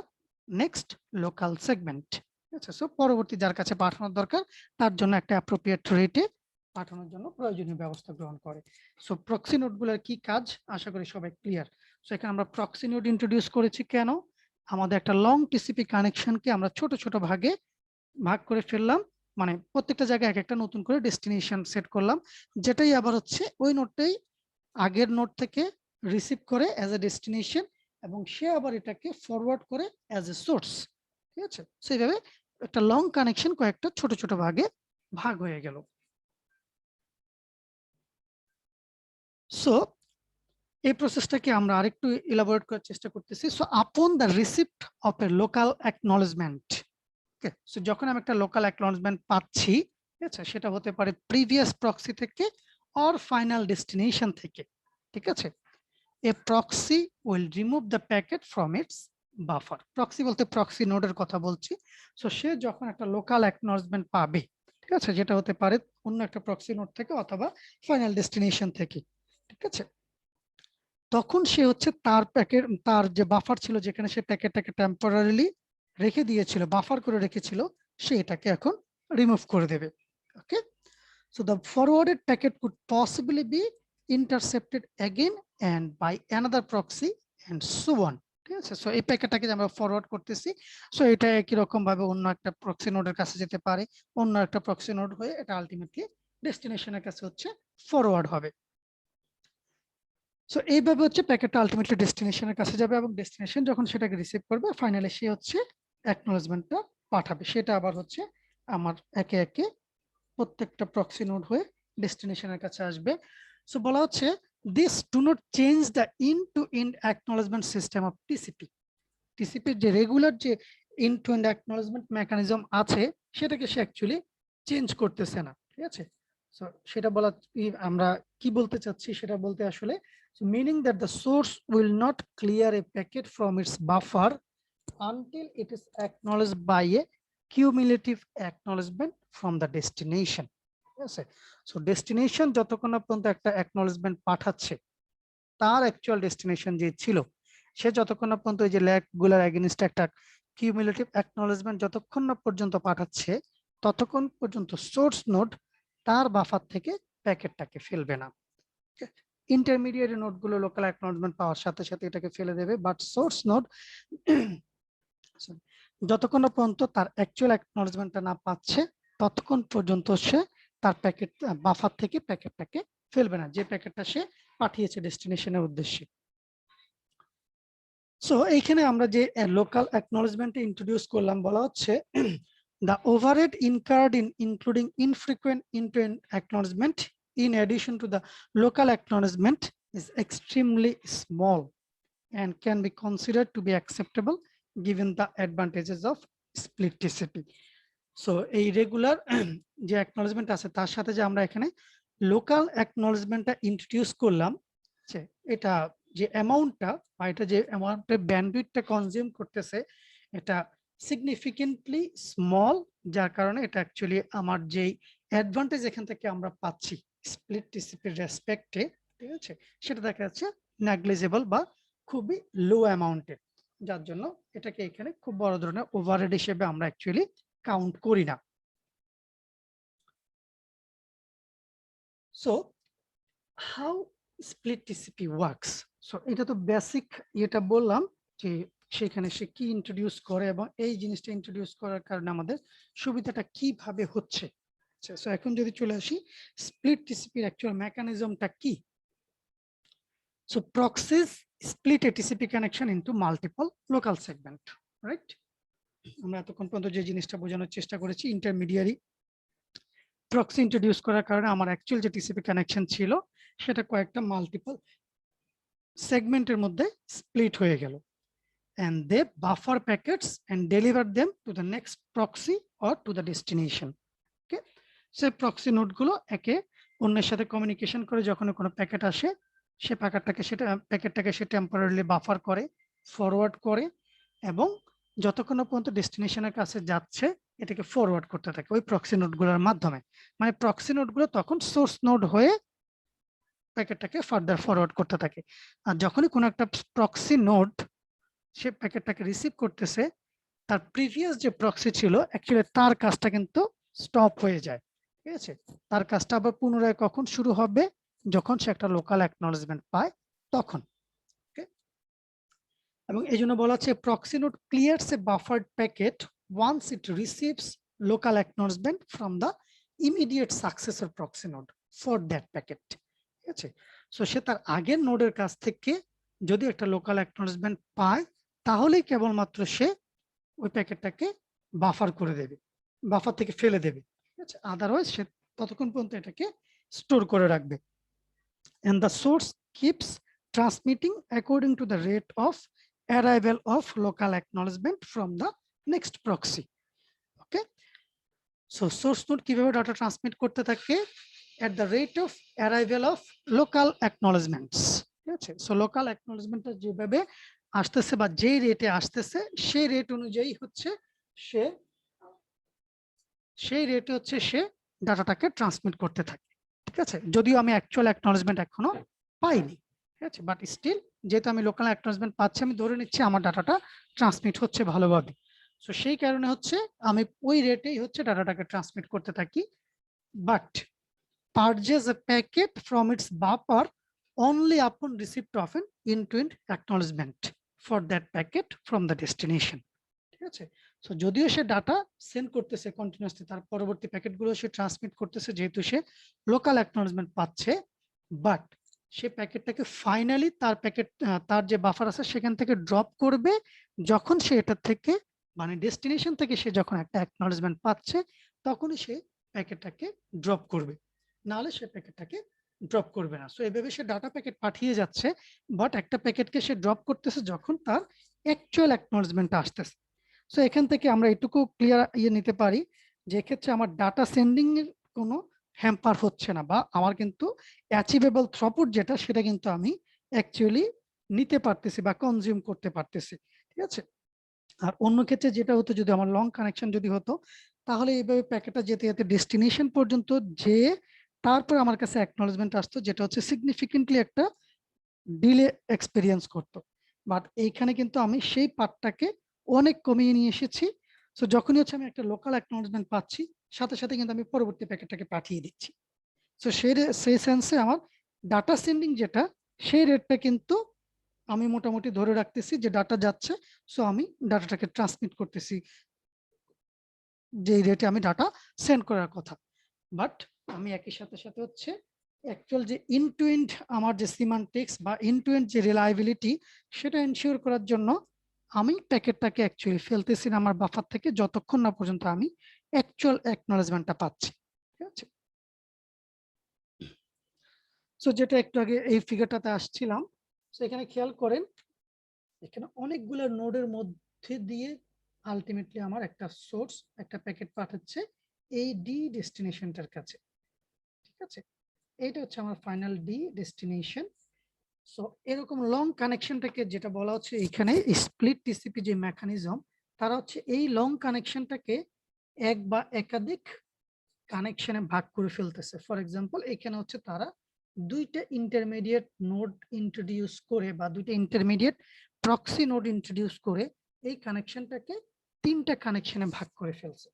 A: next local segment. আচ্ছা, সো পরবর্তী যার কাছে পাঠানোর দরকার তার জন্য একটা অ্যাপ্রোপ্রিয়েট রেটে পাঠানোর জন্য প্রয়োজনীয় ব্যবস্থা গ্রহণ করে। সো প্রক্সি নোডগুলোর কি কাজ আশা করি সবাই ক্লিয়ার। সো এখানে আমরা প্রক্সি নোড ইন্ট্রোডিউস করেছি কেন, আমাদের একটা লং টিসিপি কানেকশনকে আমরা ছোট ছোট ভাগে ভাগ করে ফেললাম, মানে প্রত্যেকটা জায়গায় এক একটা নতুন করে ডেস্টিনেশন সেট করলাম, যেটাই আবার হচ্ছে ওই নোটটাই আগের নোট থেকে রিসিভ করে অ্যাজ এ ডেস্টিনেশন এবং সে আবার এটাকে ফরওয়ার্ড করে অ্যাজ এ সোর্স। ঠিক আছে, সেইভাবে একটা লং কানেকশন কয়েকটা ছোট ছোট ভাগে ভাগ হয়ে গেল। সো এই প্রসেসটাকে আমরা আরেকটু ইলাবোরেট করার চেষ্টা করতেছি। So upon the receipt of A local acknowledgement, okay, so যখন আমি একটা লোকাল অ্যাকনোলেজমেন্ট পাচ্ছি, ঠিক আছে, সেটা হতে পারে প্রিভিয়াস প্রক্সি থেকে অর ফাইনাল ডেস্টিনেশন থেকে। ঠিক আছে, a proxy will remove the packet from its buffer. Proxy বলতে প্রক্সি নোডের কথা বলছি। সো সে যখন একটা লোকাল অ্যাকনোলেজমেন্ট পাবে, ঠিক আছে, যেটা হতে পারে অন্য একটা প্রক্সি নোড থেকে অথবা ফাইনাল ডেস্টিনেশন থেকে, ঠিক আছে, তখন সে হচ্ছে তার প্যাকেট, তার যে বাফার ছিল যেখানে সে প্যাকেটটাকে টেম্পোরারিলি রেখে দিয়েছিল, বাফার করে রেখেছিল, সে এটাকে এখন রিমুভ করে দেবে। Okay, so the forwarded packet could possibly be intercepted again and by another proxy and so on. ঠিক আছে, সো এই প্যাকেটটাকে আমরা ফরওয়ার্ড করতেছি, সো এটা একই রকম ভাবে অন্য একটা প্রক্সি নোডের কাছে যেতে পারে, অন্য একটা প্রক্সি নোড হয়ে এটা আলটিমেটলি ডেস্টিনেশনের কাছে হচ্ছে ফরওয়ার্ড হবে। সো এইভাবে হচ্ছে প্যাকেটটা আলটিমেটলি ডেস্টিনেশনের কাছে যাবে এবং ডেস্টিনেশন যখন সেটাকে রিসিভ করবে ফাইনালি সে হচ্ছে অ্যাকনোলেজমেন্টটা পাঠাবে, সেটা আবার হচ্ছে আমার একে একে প্রত্যেকটা প্রক্সি নোড হয়ে ডেস্টিনেশনের কাছে আসবে। সো বলা হচ্ছে this do not change the end to end acknowledgement system of TCP. টিসিপির যে রেগুলার যে end to end acknowledgement mechanism আছে সেটাকে সে অ্যাকচুয়ালি চেঞ্জ করতেছে না। ঠিক আছে, সো সেটা বলা আমরা কি বলতে চাচ্ছি সেটা বলতে আসলে meaning that the source will not clear a packet from its buffer until it is acknowledged by a cumulative acknowledgement from the destination. Yes, so destination যতক্ষণ না পর্যন্ত একটা acknowledgement পাঠাচ্ছে তার অ্যাকচুয়াল ডেস্টিনেশন যে ছিল সে যতক্ষণ না পর্যন্ত এই যে ল্যাগ গুলার এগেইনস্ট একটা কিউমুলেটিভ অ্যাকনলেজমেন্ট যতক্ষণ না পর্যন্ত পাঠাচ্ছে ততক্ষণ পর্যন্ত সোর্স নোড তার বাফার থেকে প্যাকেটটাকে ফেলবে না। ইন্টারমিডিয়েট নোডগুলো লোকাল অ্যাকনলেজমেন্ট পাওয়ার সাথে সাথে এটাকে ফেলে দেবে, বাট সোর্স নোড যতক্ষণ না পর্যন্ত তার অ্যাকচুয়াল অ্যাকনলেজমেন্টটা না পাচ্ছে ততক্ষণ পর্যন্ত সে তার প্যাকেট বাফার থেকে প্যাকেটটাকে ফেলবে না, যে প্যাকেটটা সে পাঠিয়েছে ডেস্টিনেশনের উদ্দেশ্যে। সো এইখানে আমরা যে লোকাল অ্যাকনলেজমেন্টে ইন্ট্রোডিউস করলাম, বলা হচ্ছে the overhead incurred in including infrequent end-to-end acknowledgement in addition to the local acknowledgement is extremely small and can be considered to be acceptable given the advantages of split TCP. So এই regular যে acknowledgement আছে তার সাথে যে আমরা এখানে local অ্যাকনলেজমেন্টটা introduce করলাম, এটা যে অ্যামাউন্টটা বা এটা যে অ্যামাউন্টের ব্যান্ডউইথটা কনজিউম করতেছে এটা সিগনিফিকেন্টলি স্মল, যার কারণে এটা অ্যাকচুয়ালি আমার যেই অ্যাডভান্টেজ এখান থেকে আমরা পাচ্ছি স্প্লিট টিসিপির রেসপেক্টে, ঠিক আছে, সেটা দেখা যাচ্ছে নেগলিজেবল বা খুবই লো অ্যামাউন্টের, যার জন্য এটাকে এখানে খুব বড় ধরনের ওভারহেড হিসেবে আমরা অ্যাকচুয়ালি কাউন্ট করি না। So how split TCP works, so এটা তো বেসিক এটা বললাম যে সেখানে সে কি ইন্ট্রোডিউস করে এবং এই জিনিসটা ইন্ট্রোডিউস করার কারণে আমাদের সুবিধাটা কিভাবে হচ্ছে। সো এখন যদি চলে আসি স্প্লিট টিসিপির অ্যাকচুয়াল মেকানিজমটা কি। So proxies split a TCP connection into multiple local segment, right? আমরা এতক্ষণ পর্যন্ত যে জিনিসটা বোঝানোর চেষ্টা করেছি, ইন্টারমিডিয়ারি প্রক্সি ইন্ট্রোডিউস করার কারণে আমার অ্যাকচুয়াল যে টিসিপি কানেকশন ছিল সেটা কয়েকটা মাল্টিপল সেগমেন্টের মধ্যে স্প্লিট হয়ে গেল, and they buffer packets and deliver them to the next proxy or to the destination. Okay, so proxy node গুলো একে অন্যের সাথে কমিউনিকেশন করে যখন কোনো প্যাকেট আসে সে প্যাকেটটাকে সে টেম্পোরারিলি বাফার করে, ফরওয়ার্ড করে এবং যতক্ষণ পর্যন্ত ডেস্টিনেশনের কাছে যাচ্ছে এটাকে ফরওয়ার্ড করতে থাকে ওই প্রক্সি নোডগুলোর মাধ্যমে। মানে প্রক্সি নোডগুলো তখন সোর্স নোড হয়ে প্যাকেটটাকে ফার্দার ফরওয়ার্ড করতে থাকে। আর যখনই কোনো একটা প্রক্সি নোড সে প্যাকেটটাকে রিসিভ করতেছে তার প্রিভিয়াস যে প্রক্সি ছিল অ্যাকচুয়ালি তার কাজটা কিন্তু স্টপ হয়ে যায়, ঠিক আছে। তার কাজটা আবার পুনরায় কখন শুরু হবে, যখন সে একটা লোকাল অ্যাকনলেজমেন্ট পায় তখন। এবং এই জন্য বলা হচ্ছে proxy node clears a buffered packet once it receives local acknowledgement from the immediate successor proxy node for that packet, ঠিক আছে। সো সে তার আগের নোডের কাছ থেকে যদি একটা লোকাল অ্যাকনলেজমেন্ট পায় তাহলেই কেবলমাত্র সে ওই প্যাকেটটাকে বাফার করে দেবে, বাফার থেকে ফেলে দেবে, ঠিক আছে। আদারওয়াইজ সে ততক্ষণ পর্যন্ত এটাকে স্টোর করে রাখবে। And the source keeps transmitting according to the rate of arrival of local acknowledgement from the next proxy. Okay, so source node কিভাবে ডাটা ট্রান্সমিট করতে থাকে at the rate of arrival of local acknowledgements, ঠিক আছে। So local অ্যাকনলেজমেন্টটা যেভাবে আসতেছে বা যেই রেটে আসতেছে সেই রেট অনুযায়ী হচ্ছে সে ডাটাটাকে ট্রান্সমিট করতে থাকে, ঠিক আছে। যদিও আমি অ্যাকচুয়াল অ্যাকনলেজমেন্ট এখনো পাইনি, ঠিক আছে, বাট স্টিল যেহেতু আমি লোকাল অ্যাকনলেজমেন্ট পাচ্ছি আমি ধরে নিচ্ছি আমার ডাটাটা ট্রান্সমিট হচ্ছে ভালোভাবে। সো সেই কারণে হচ্ছে আমি ওই রেটেই হচ্ছে ডাটাটাকে ট্রান্সমিট করতে থাকি, but purchase a packet from its buffer only upon receipt of an end-to-end acknowledgement for that packet from the destination, ঠিক আছে। সো যদিও সে ডাটা সেন্ড করতেছে কন্টিনিউয়াসলি, তার পরবর্তী প্যাকেটগুলো সে ট্রান্সমিট করতেছে যেহেতু সে লোকাল অ্যাকনলেজমেন্ট পাচ্ছে, বাট সে প্যাকেটটাকে ফাইনালি তার যে বাফার আছে সেখান থেকে ড্রপ করবে যখন সে এটা থেকে মানে ডেস্টিনেশন থেকে সে যখন একটা অ্যাকনলেজমেন্ট পাচ্ছে তখনই সে প্যাকেটটাকে ড্রপ করবে, নাহলে সে প্যাকেটটাকে ড্রপ করবে না। সো এইভাবে সে ডাটা প্যাকেট পাঠিয়ে যাচ্ছে, বাট একটা প্যাকেটকে সে ড্রপ করতেছে যখন তার অ্যাকচুয়াল অ্যাকনলেজমেন্ট আসতেছে। সো এখান থেকে আমরা এটুকু ক্লিয়ার নিতে পারি যে এক্ষেত্রে আমার ডাটা সেন্ডিং এর কোনো হ্যাম্পার হচ্ছে না, বা আমার কিন্তু অ্যাচিভেবল থ্রুপুট যেটা সেটা কিন্তু আমি অ্যাকচুয়ালি নিতে পারতেছি বা কনজিউম করতে পারতেছি, ঠিক আছে। আর অন্য ক্ষেত্রে যেটা হতো যদি আমার লং কানেকশন যদি হতো তাহলে এইভাবে প্যাকেটটা যেতে যেতে ডেস্টিনেশন পর্যন্ত যেয়ে তারপর আমার কাছে অ্যাকনলেজমেন্ট আসতো, যেটা হচ্ছে সিগনিফিকেন্টলি একটা ডিলে এক্সপেরিয়েন্স করতো। বাট এইখানে কিন্তু আমি সেই পার্টটাকে অনেক কমিয়ে নিয়ে এসেছি। সো যখনই হচ্ছে আমি একটা লোকাল অ্যাকনলেজমেন্ট পাচ্ছি সাথে সাথে কিন্তু আমি পরবর্তী প্যাকেটটাকে পাঠিয়ে দিচ্ছি। সো সেই সেন্সে আমার ডাটা সেন্ডিং যেটা সেই রেটটা কিন্তু আমি মোটামুটি ধরে রাখতেছি যে ডাটা যাচ্ছে, সো আমি ডাটাটাকে ট্রান্সমিট করতেছি যে রেটে আমি ডাটা সেন্ড করার কথা। বাট আমি একই সাথে সাথে হচ্ছে অ্যাকচুয়াল যে ইন্ড টু ইন্ড আমার যে সিমান্টিক্স বা ইন্ড টু ইন্ড যে রিলায়েবিলিটি সেটা এনশিওর করার জন্য আমি প্যাকেটটাকে অ্যাকচুয়ালি ফেলতেছি না আমার বাফার থেকে যতক্ষণ না পর্যন্ত আমি অ্যাকচুয়াল অ্যাকনলেজমেন্টটা পাচ্ছি। ঠিক আছে, সো যেটা একটু আগে এই ফিগারটাতে আসছিলাম, সো এখানে খেয়াল করেন এখানে অনেকগুলো নোডের মধ্যে দিয়ে আলটিমেটলি আমার একটা সোর্স একটা প্যাকেট পাঠাচ্ছে এই ডি ডেস্টিনেশনটার কাছে। ঠিক আছে, এইটা হচ্ছে আমার ফাইনাল ডি ডেস্টিনেশন। সো এরকম লং কানেকশনটাকে যেটা বলা হচ্ছে এখানে স্প্লিট টিসিপি যে মেকানিজম, তারা হচ্ছে এই লং কানেকশনটাকে এক বা একাধিক কানেকশনে ভাগ করে ফেলতেছে। ফর এক্সাম্পল এখানে হচ্ছে তারা দুইটা ইন্টারমিডিয়েট নোড ইন্ট্রোডিউস করে বা দুইটা ইন্টারমিডিয়েট প্রক্সি নোড ইন্ট্রোডিউস করে এই কানেকশনটাকে তিনটা কানেকশনে ভাগ করে ফেলছে।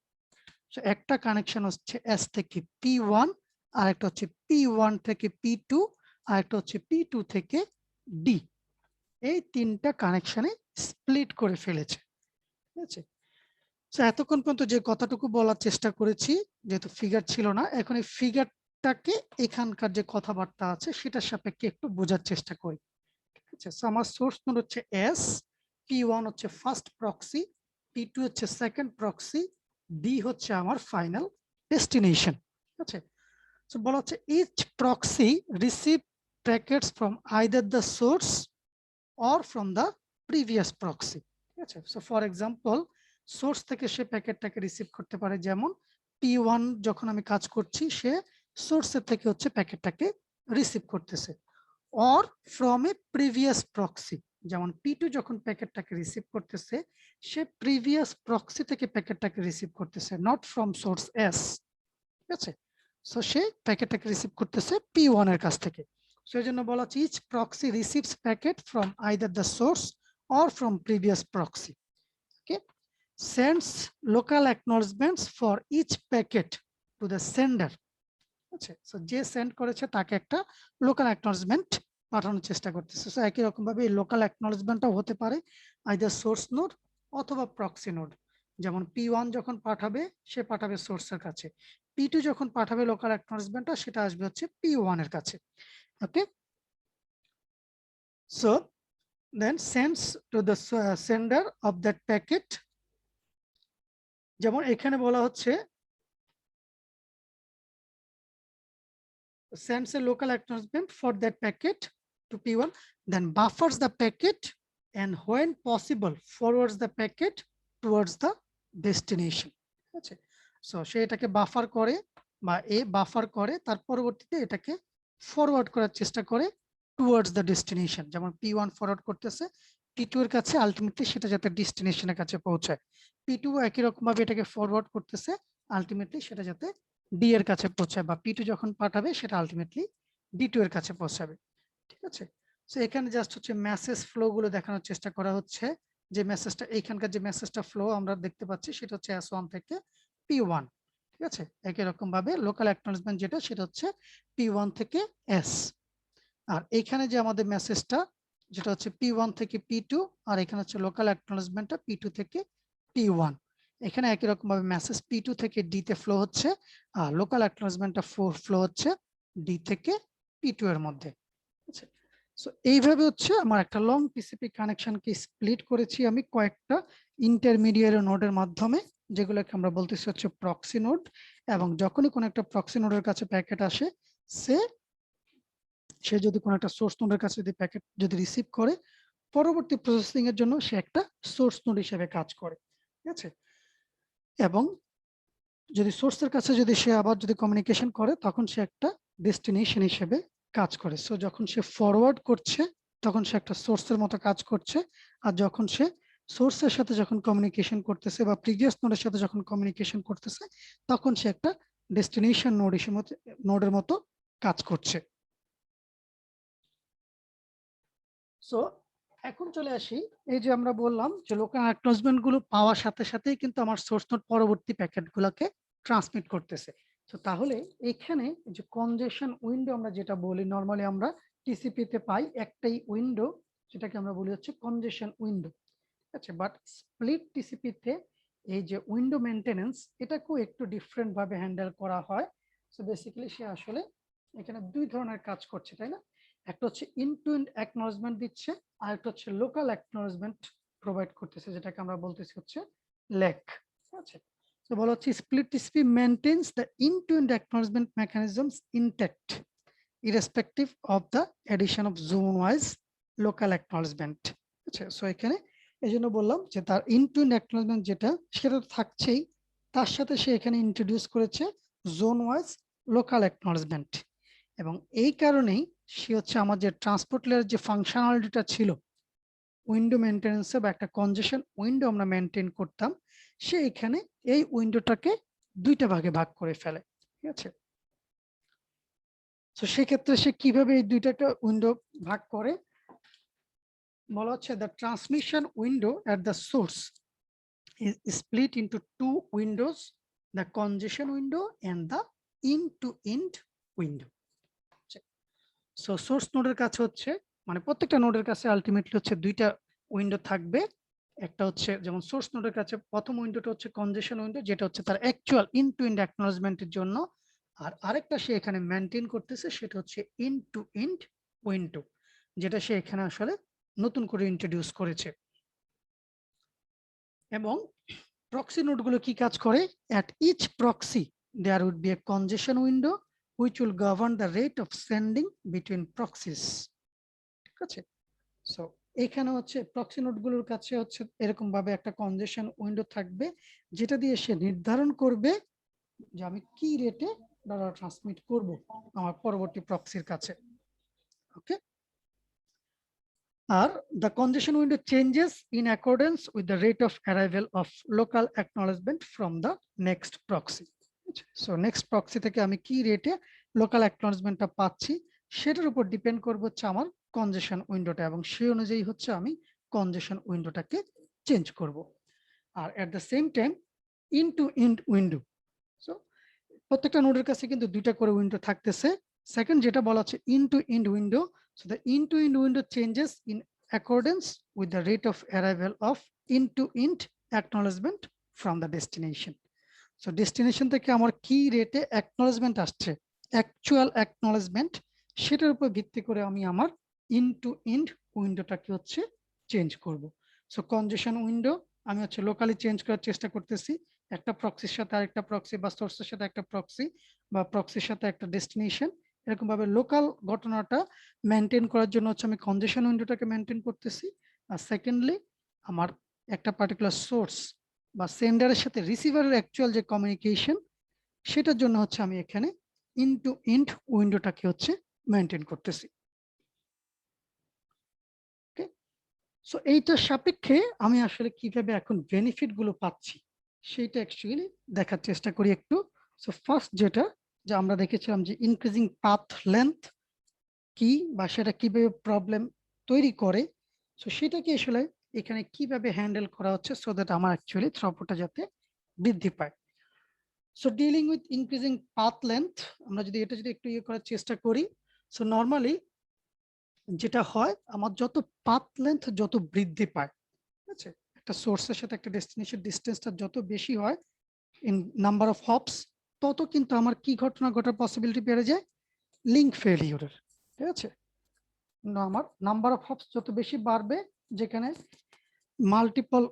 A: সো একটা কানেকশন হচ্ছে এস থেকে P1, আর একটা হচ্ছে P1 থেকে P2, আর একটা হচ্ছে P2 থেকে ডি। এই তিনটা কানেকশনে স্প্লিট করে ফেলেছে। ঠিক আছে, এতক্ষণ পর্যন্ত যে কথাটুকু বলার চেষ্টা করেছি, যেহেতু ফিগার ছিল না, এখন এই ফিগারটাকে এখানকার যে কথাবার্তা আছে সেটার সাপেক্ষে একটু বোঝার চেষ্টা করি। ঠিক আছে, আমার সোর্স নোড হচ্ছে এস, P1 হচ্ছে ফার্স্ট প্রক্সি, P2 হচ্ছে সেকেন্ড প্রক্সি, ডি হচ্ছে আমার ফাইনাল ডেস্টিনেশন। ঠিক আছে, সো বলা হচ্ছে each proxy receive packets from either the source or from the previous proxy. ঠিক আছে, সো ফর এক্সাম্পল সোর্স থেকে সে প্যাকেটটাকে রিসিভ করতে পারে, যেমন P1 যখন আমি কাজ করছি সে সোর্সের থেকে হচ্ছে প্যাকেটটাকে রিসিভ করতেছে, or from a previous proxy, যেমন P2 যখন প্যাকেটটাকে রিসিভ করতেছে সে প্রিভিয়াস প্রক্সি থেকে প্যাকেটটাকে রিসিভ করতেছে, নট ফ্রম সোর্স এস। ঠিক আছে, সো সে প্যাকেটটাকে রিসিভ করতেছে P1 এর কাছ থেকে। সেই জন্য বলা হচ্ছে each proxy receives packet from either the source or from previous proxy. Okay, sends local acknowledgements for each packet to the sender. আচ্ছা, সো যে সেন্ড করেছে তাকে একটা লোকাল অ্যাকনলেজমেন্ট পাঠানোর চেষ্টা করতেছে। সো একই রকম ভাবে এই লোকাল অ্যাকনলেজমেন্টটাও হতে পারে আইদার সোর্স নোড অথবা প্রক্সি নোড। যেমন P1 যখন পাঠাবে সে পাঠাবে সোর্সের কাছে, P2 যখন পাঠাবে লোকাল অ্যাকনলেজমেন্টটা সেটা আসবে হচ্ছে P1 এর কাছে। Okay, so then sends to the sender of that packet. যেমন এখানে বলা হচ্ছে sends a local acknowledgement for that packet to P1, then buffers the packet, and when possible forwards the packet towards the destination. আচ্ছা, so সে এটাকে buffer করে বা buffer করে, তার পরবর্তীতে এটাকে ফরওয়ার্ড করার চেষ্টা করে টুয়ার্ডস দ্য ডেস্টিনেশন। যেমন P1 ফরওয়ার্ড করতেছে P2 এর কাছে, আলটিমেটলি সেটা যাতে ডেস্টিনেশনের কাছে পৌঁছায়। P2 একই রকম ভাবে এটাকে ফরওয়ার্ড করতেছে, আলটিমেটলি সেটা যাতে ডি এর কাছে পৌঁছায়, বা P2 যখন পাঠাবে সেটা আলটিমেটলি D2 এর কাছে পৌঁছাবে। ঠিক আছে, সো এখানে জাস্ট হচ্ছে মেসেজ ফ্লো গুলো দেখানোর চেষ্টা করা হচ্ছে। যে মেসেজটা এখানকার যে মেসেজটা ফ্লো আমরা দেখতে পাচ্ছি সেটা হচ্ছে S1 থেকে P1। ঠিক আছে, একই রকম ভাবে লোকাল অ্যাকনলেজমেন্ট যেটা সেটা হচ্ছে P1 থেকে S। আর এখানে যে আমাদের মেসেজটা যেটা হচ্ছে P1 থেকে P2, আর এখানে হচ্ছে লোকাল অ্যাকনলেজমেন্টটা P2 থেকে P1। এখানে একই রকম ভাবে মেসেজ P2 থেকে D তে ফ্লো হচ্ছে, আর লোকাল অ্যাকনলেজমেন্টটা ফ্লো হচ্ছে D থেকে P2 এর মধ্যে। আচ্ছা, সো এইভাবে হচ্ছে আমার একটা লং টিসিপি কানেকশনকে স্প্লিট করেছি আমি কয়েকটা ইন্টারমিডিয়েট নোডের মাধ্যমে, যেগুলোকে আমরা বলতেছি হচ্ছে প্রক্সি নোড। এবং যখনই কোনো একটা প্রক্সি নোডের কাছে প্যাকেট আসে, সে যদি কোনো একটা সোর্স নোডের কাছে যদি প্যাকেট যদি রিসিভ করে, পরবর্তী প্রসেসিং এর জন্য সে একটা সোর্স নোড হিসেবে কাজ করে। ঠিক আছে, এবং যদি সোর্সের কাছে যদি সে আবার যদি কমিউনিকেশন করে তখন সে একটা ডেস্টিনেশন হিসেবে কাজ করে। সো যখন সে ফরওয়ার্ড করছে তখন সে একটা সোর্সের মতো কাজ করছে, আর যখন সে সোর্সের সাথে যখন কমিউনিকেশন করতেছে বা প্রিভিয়াস নোডের সাথে যখন কমিউনিকেশন করতেছে তখন সে একটা ডেস্টিনেশন নোডের মতো কাজ করছে। সো এখন চলে আসি, এই যে আমরা বললাম যে লোকাল অ্যাকনলেজমেন্ট গুলো পাওয়ার সাথে সাথেই কিন্তু আমার সোর্স নোড পরবর্তী প্যাকেট গুলোকে ট্রান্সমিট করতেছে। তো তাহলে এখানে যে কনজেশন উইন্ডো আমরা যেটা বলি, নরমালি আমরা টিসিপি তে পাই একটাই উইন্ডো, যেটাকে আমরা বলি হচ্ছে কনজেশন উইন্ডো। ঠিক আছে, বাট স্প্লিট টিসিপি তে এই যে উইন্ডো মেইনটেনেন্স এটাকেও একটু ডিফারেন্ট ভাবে হ্যান্ডেল করা হয়। সো বেসিক্যালি সে আসলে এখানে দুই ধরনের কাজ করছে, তাই না? একটা হচ্ছে ইন্ড টু ইন্ড অ্যাকনলেজমেন্ট দিচ্ছে, আর একটা হচ্ছে লোকাল অ্যাকনলেজমেন্ট প্রোভাইড করতেছে, যেটাকে আমরা বলতেছি হচ্ছে ল্যাক। ঠিক আছে, তো বলা হচ্ছে split TCP maintains the end to end acknowledgement mechanisms intact irrespective of the addition of zone wise local acknowledgement। আচ্ছা, সো এখানে এই জন্য বললাম যে তার ইন টু ইন অ্যাকনলেজমেন্ট যেটা সেটা তো থাকছেই, তার সাথে সে এখানে ইন্ট্রোডিউস করেছে জোন ওয়াইজ লোকাল অ্যাকনলেজমেন্ট। এবং এই কারণেই সে হচ্ছে আমার যে ট্রান্সপোর্ট লেয়ার যে ফাংশনালিটিটা ছিল উইন্ডো মেনটেন্যান্সে বা একটা কনজেশন উইন্ডো আমরা মেনটেন করতাম, সে এখানে এই উইন্ডোটাকে দুইটা ভাগে ভাগ করে ফেলে। ঠিক আছে, তো সেক্ষেত্রে সে কিভাবে এই দুইটাকে উইন্ডো ভাগ করে, বলা হচ্ছে the transmission window at the source is split into two windows, the congestion window and the end-to-end window. So source নোডের কাছে হচ্ছে মানে প্রত্যেকটা নোডের কাছে আলটিমেটলি হচ্ছে দুইটা উইন্ডো থাকবে। একটা হচ্ছে যেমন সোর্স নোডের কাছে প্রথম উইন্ডোটা হচ্ছে কনজেশন উইন্ডো, যেটা হচ্ছে তার অ্যাকচুয়াল ইন টু ইন্ড অ্যাকনলেজমেন্টের জন্য, আর আরেকটা সে এখানে মেনটেন করতেছে সেটা হচ্ছে ইন টু ইন্ড উইন্ডো, যেটা সে এখানে আসলে নতুন করে ইন্ট্রোডিউস করেছে। এবং প্রক্সি নোডগুলো কি কাজ করে, at each proxy there would be a congestion window which will govern the rate of sending between proxies। ঠিক আছে, সো এখানে হচ্ছে প্রক্সি নোডগুলোর কাছে হচ্ছে এরকম ভাবে একটা কনজেশন উইন্ডো থাকবে, যেটা দিয়ে সে নির্ধারণ করবে যে আমি কি রেটে ডাটা ট্রান্সমিট করব আমার পরবর্তী প্রক্সির কাছে। ওকে, আর the congestion window changes in accordance with the rate of arrival of local acknowledgement from the next proxy। So next proxy থেকে আমি কি রেটে লোকাল অ্যাকনলেজমেন্টটা পাচ্ছি সেটার উপর ডিপেন্ড করবে হচ্ছে আমার কনজেশন উইন্ডোটা, এবং সেই অনুযায়ী হচ্ছে আমি কনজেশন উইন্ডোটাকে চেঞ্জ করব। আর at the same time end to end window, so প্রত্যেকটা নোডের কাছে কিন্তু দুইটা করে উইন্ডো থাকতেছে। সেকেন্ড যেটা বলা হচ্ছে in to end window, so the end to end window changes in accordance with the rate of arrival of end-to-end acknowledgement from the destination। So destination থেকে আমার কি রেটে অ্যাকনলেজমেন্ট আসছে, অ্যাকচুয়াল অ্যাকনলেজমেন্ট, সেটার উপর ভিত্তি করে আমি আমার ইন টু ইন্ড উইন্ডোটাকে হচ্ছে চেঞ্জ করব। সো কনজেশন উইন্ডো আমি হচ্ছে লোকালি চেঞ্জ করার চেষ্টা করতেছি, একটা প্রক্সির সাথে আরেকটা প্রক্সি বা সোর্সের সাথে একটা প্রক্সি বা প্রক্সির সাথে একটা ডেস্টিনেশন, এরকম ভাবে লোকাল ঘটনাটা মেনটেন করার জন্য হচ্ছে আমি কনজেশন উইন্ডোটাকে মেনটেন করতেছি। আর সেকেন্ডলি আমার একটা পার্টিকুলার সোর্স বা সেন্ডারের সাথে রিসিভারের অ্যাকচুয়াল যে কমিউনিকেশন, সেটার জন্য হচ্ছে আমি এখানে ইন টু ইন্ড উইন্ডোটাকে হচ্ছে মেনটেন করতেছি। ওকে, সো এইটার সাপেক্ষে আমি আসলে কিভাবে এখন বেনিফিট গুলো পাচ্ছি সেটা অ্যাকচুয়ালি দেখার চেষ্টা করি একটু। সো ফার্স্ট যেটা যে আমরা দেখেছিলাম যে ইনক্রিজিং পাথ লেন্থ কি বা সেটা কিভাবে প্রবলেম তৈরি করে, সো সেটাকে আসলে এখানে কিভাবে হ্যান্ডেল করা হচ্ছে সো দ্যাট আমার অ্যাকচুয়ালি থ্রুপুটটা যাতে বৃদ্ধি পায়। So dealing with increasing path length, আমরা যদি এটা যদি একটু ইয়ে করার চেষ্টা করি, সো নর্মালি যেটা হয় আমার যত পাথ লেন্থ যত বৃদ্ধি পায়, ঠিক আছে, একটা সোর্সের সাথে একটা ডেস্টিনেশন ডিসটেন্সটা যত বেশি হয় ইন নাম্বার অফ হপস, তত কিন্তু আমার কি ঘটনা ঘটার পসিবিলিটি বেড়ে যায়, লিঙ্ক ফেলিউরের। ঠিক আছে, আমার নাম্বার অফ হপস যত বেশি বাড়বে, যেখানে মাল্টিপল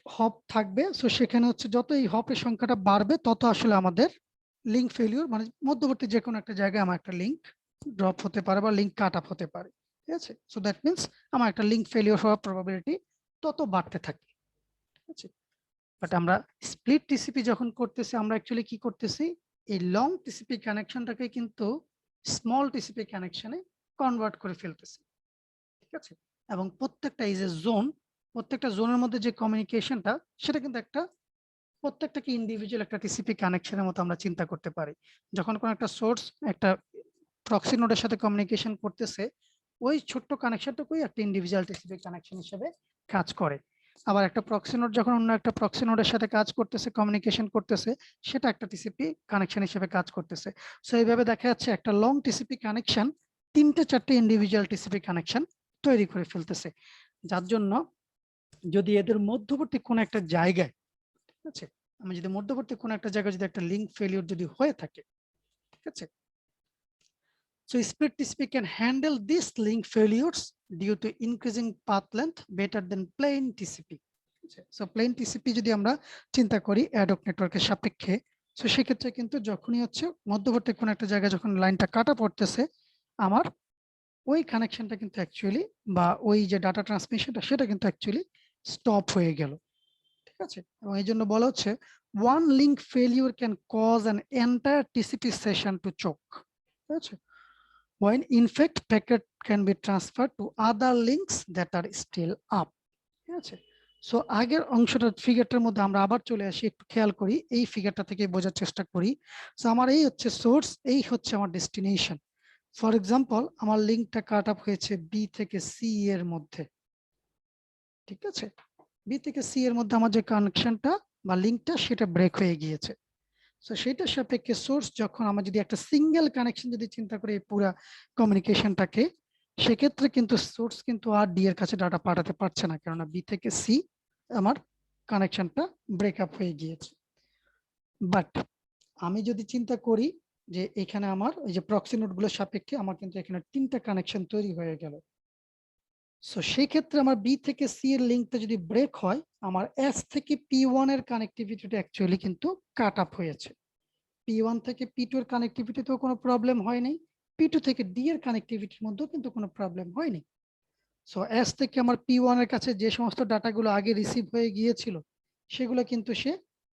A: হপ থাকবে, সো সেখানে হচ্ছে যত এই হপের সংখ্যাটা বাড়বে তত আসলে আমাদের লিঙ্ক ফেলিউর মানে মধ্যবর্তী যে কোনো একটা জায়গায় আমার একটা লিঙ্ক ড্রপ হতে পারে বা লিঙ্ক কাট আপ হতে পারে। ঠিক আছে, সো দ্যাট মিনস আমার একটা লিঙ্ক ফেলিউর হওয়ার প্রবাবিলিটি তত বাড়তে থাকে। ঠিক আছে, বাট আমরা স্প্লিট টিসিপি যখন করতেছি আমরা অ্যাকচুয়ালি কি করতেছি, এই লং টিসিপি কানেকশনটাকে কিন্তু স্মল টিসিপি কানেকশনে কনভার্ট করে ফেলতেছি। ঠিক আছে, এবং প্রত্যেকটা এই যে জোন, প্রত্যেকটা জোনের মধ্যে যে কমিউনিকেশনটা সেটা কিন্তু একটা প্রত্যেকটাকে ইন্ডিভিজুয়াল একটা টিসিপি কানেকশনের মতো আমরা চিন্তা করতে পারি। যখন কোনো একটা সোর্স একটা প্রক্সি নোডের সাথে কমিউনিকেশন করতেছে, ওই ছোট্ট কানেকশনটুকুই একটা ইন্ডিভিজুয়াল টিসিপি কানেকশন হিসেবে কাজ করে। আবার একটা প্রক্সি নোড যখন অন্য একটা প্রক্সি নোডের সাথে কাজ করতেছে, কমিউনিকেশন করতেছে, সেটা একটা টিসিপি কানেকশন হিসেবে কাজ করতেছে। সো এইভাবে দেখা যাচ্ছে একটা লং টিসিপি কানেকশন তিনটে চারটে ইন্ডিভিজুয়াল টিসিপি কানেকশন তৈরি করে ফেলতেছে, যার জন্য যদি এদের মধ্যবর্তী কোনো একটা জায়গায়, ঠিক আছে, আমি যদি মধ্যবর্তী কোনো একটা জায়গায় যদি একটা লিঙ্ক ফেলিওর যদি হয়ে থাকে, ঠিক আছে, So split TCP can handle these link failures due to increasing path length better than plain TCP. So plain TCP যদি আমরা চিন্তা করি অ্যাডক নেটওয়ার্কের সাপেক্ষে, সো সেক্ষেত্রে কিন্তু যখনই হচ্ছে মধ্যবর্তী কোনো একটা জায়গায় যখন লাইনটা কাটা পড়তেছে, আমার ওই কানেকশনটা কিন্তু অ্যাকচুয়ালি বা ওই যে ডাটা ট্রান্সমিশনটা সেটা কিন্তু অ্যাকচুয়ালি স্টপ হয়ে গেল। ঠিক আছে, এবং এই জন্য বলা হচ্ছে one link failure can cause an entire TCP session to choke. ঠিক আছে, when in fact packet can be transferred to other links that are still up. ঠিক আছে, সো আগের অংশটা ফিগারটার মধ্যে আমরা আবার চলে আসি, একটু খেয়াল করি, এই ফিগারটা থেকে বোঝার চেষ্টা করি। সো আমার এই হচ্ছে সোর্স, এই হচ্ছে আমার ডেস্টিনেশন। ফর এক্সাম্পল আমার লিঙ্কটা কাট আপ হয়েছে বি থেকে সি এর মধ্যে। ঠিক আছে, বি থেকে সি এর মধ্যে আমার যে কানেকশনটা বা লিঙ্কটা সেটা ব্রেক হয়ে গিয়েছে। সো সেটার সাপেক্ষে সোর্স যখন আমরা যদি একটা সিঙ্গেল কানেকশন যদি চিন্তা করি এই পুরো কমিউনিকেশনটাকে, সেক্ষেত্রে কিন্তু সোর্স কিন্তু আর ডি এর কাছে ডাটা পাঠাতে পারছে না, কেননা বি থেকে সি আমার কানেকশনটা ব্রেকআপ হয়ে গিয়েছে। বাট আমি যদি চিন্তা করি যে এখানে আমার এই যে প্রক্সি নোডগুলোর সাপেক্ষে আমার কিন্তু এখানে 3টা কানেকশন তৈরি হয়ে গেল। সো সেই ক্ষেত্রে আমার বি থেকে সি এর লিঙ্কটা যদি ব্রেক হয়, আমার এস থেকে পি1 এর কানেক্টিভিটিটা অ্যাকচুয়ালি কিন্তু কাট আপ হয়েছে। পি1 থেকে পি2 এর কানেক্টিভিটিতেও কোনো প্রবলেম হয়নি, পি2 থেকে ডি এর কানেক্টিভিটির মধ্যেও কিন্তু কোনো প্রবলেম হয়নি। সো এস থেকে আমার পি1 এর কাছে যে সমস্ত ডাটাগুলো আগে রিসিভ হয়ে গিয়েছিল সেগুলো কিন্তু সে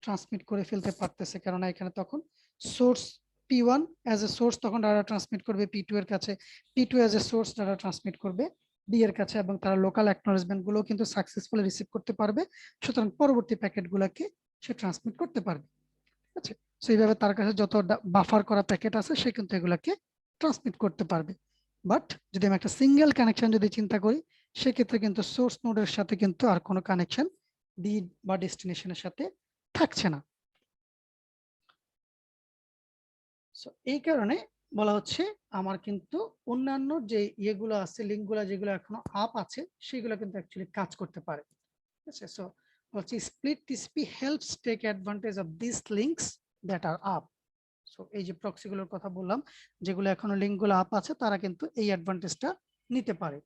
A: ট্রান্সমিট করে ফেলতে পারতেছে, কেননা এখানে তখন source P one as a source তখন ডাটা ট্রান্সমিট করবে পি2 এর কাছে, P two as a source data transmit করবে ডি এর কাছে, এবং তারা লোকাল অ্যাকনোলেজমেন্ট গুলো কিন্তু সাকসেসফুলি রিসিভ করতে পারবে। সুতরাং পরবর্তী প্যাকেটগুলোকে সে ট্রান্সমিট করতে পারবে। ঠিক আছে, সো এইভাবে তার কাছে যত বাফার করা প্যাকেট আছে সে কিন্তু এগুলাকে ট্রান্সমিট করতে পারবে। বাট যদি আমি একটা সিঙ্গেল কানেকশন যদি চিন্তা করি, সেক্ষেত্রে কিন্তু সোর্স নোডের সাথে কিন্তু আর কোনো কানেকশন ডি বা ডেস্টিনেশনের সাথে থাকছে না। সো এই কারণে বলা হচ্ছে আমার কিন্তু অন্যান্য যে ইয়েগুলো আছে, লিঙ্কগুলো যেগুলো এখনো আপ আছে সেগুলো কিন্তু অ্যাকচুয়ালি কাজ করতে পারে। ঠিক আছে, সো বলছি split TCP helps take advantage of this links that are up. So এই যে প্রক্সিগুলোর কথা বললাম, যেগুলো এখনো লিঙ্কগুলো আপ আছে তারা কিন্তু এই অ্যাডভান্টেজটা নিতে পারে।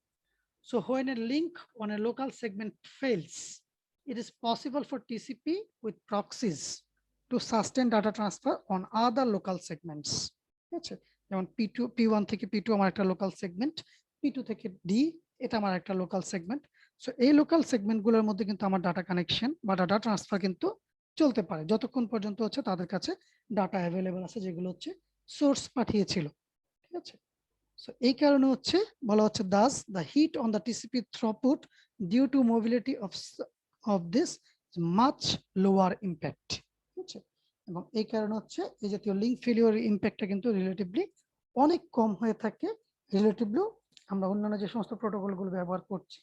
A: So when a link on a local segment fails, it is possible for TCP with proxies to sustain data transfer on other local segments. ঠিক আছে, যেমন P1 থেকে P2 আমার একটা লোকাল সেগমেন্ট, P2 থেকে D এটা আমার একটা লোকাল সেগমেন্ট। সো এই লোকাল সেগমেন্টগুলোর মধ্যে কিন্তু আমার ডাটা কানেকশন বা ডাটা ট্রান্সফার কিন্তু চলতে পারে যতক্ষণ পর্যন্ত হচ্ছে তাদের কাছে ডাটা অ্যাভেলেবল আছে যেগুলো হচ্ছে সোর্স পাঠিয়েছিল। ঠিক আছে, সো এই কারণে হচ্ছে বলা হচ্ছে thus the heat on the TCP throughput due to mobility of this is much lower impact. ঠিক আছে, এবং এই কারণে হচ্ছে এই জাতীয় লিঙ্ক ফেলিওর ইম্প্যাক্টটা কিন্তু রিলেটিভলি অনেক কম হয়ে থাকে, রিলেটিভলি আমরা অন্যান্য যে সমস্ত প্রোটোকলগুলো ব্যবহার করছি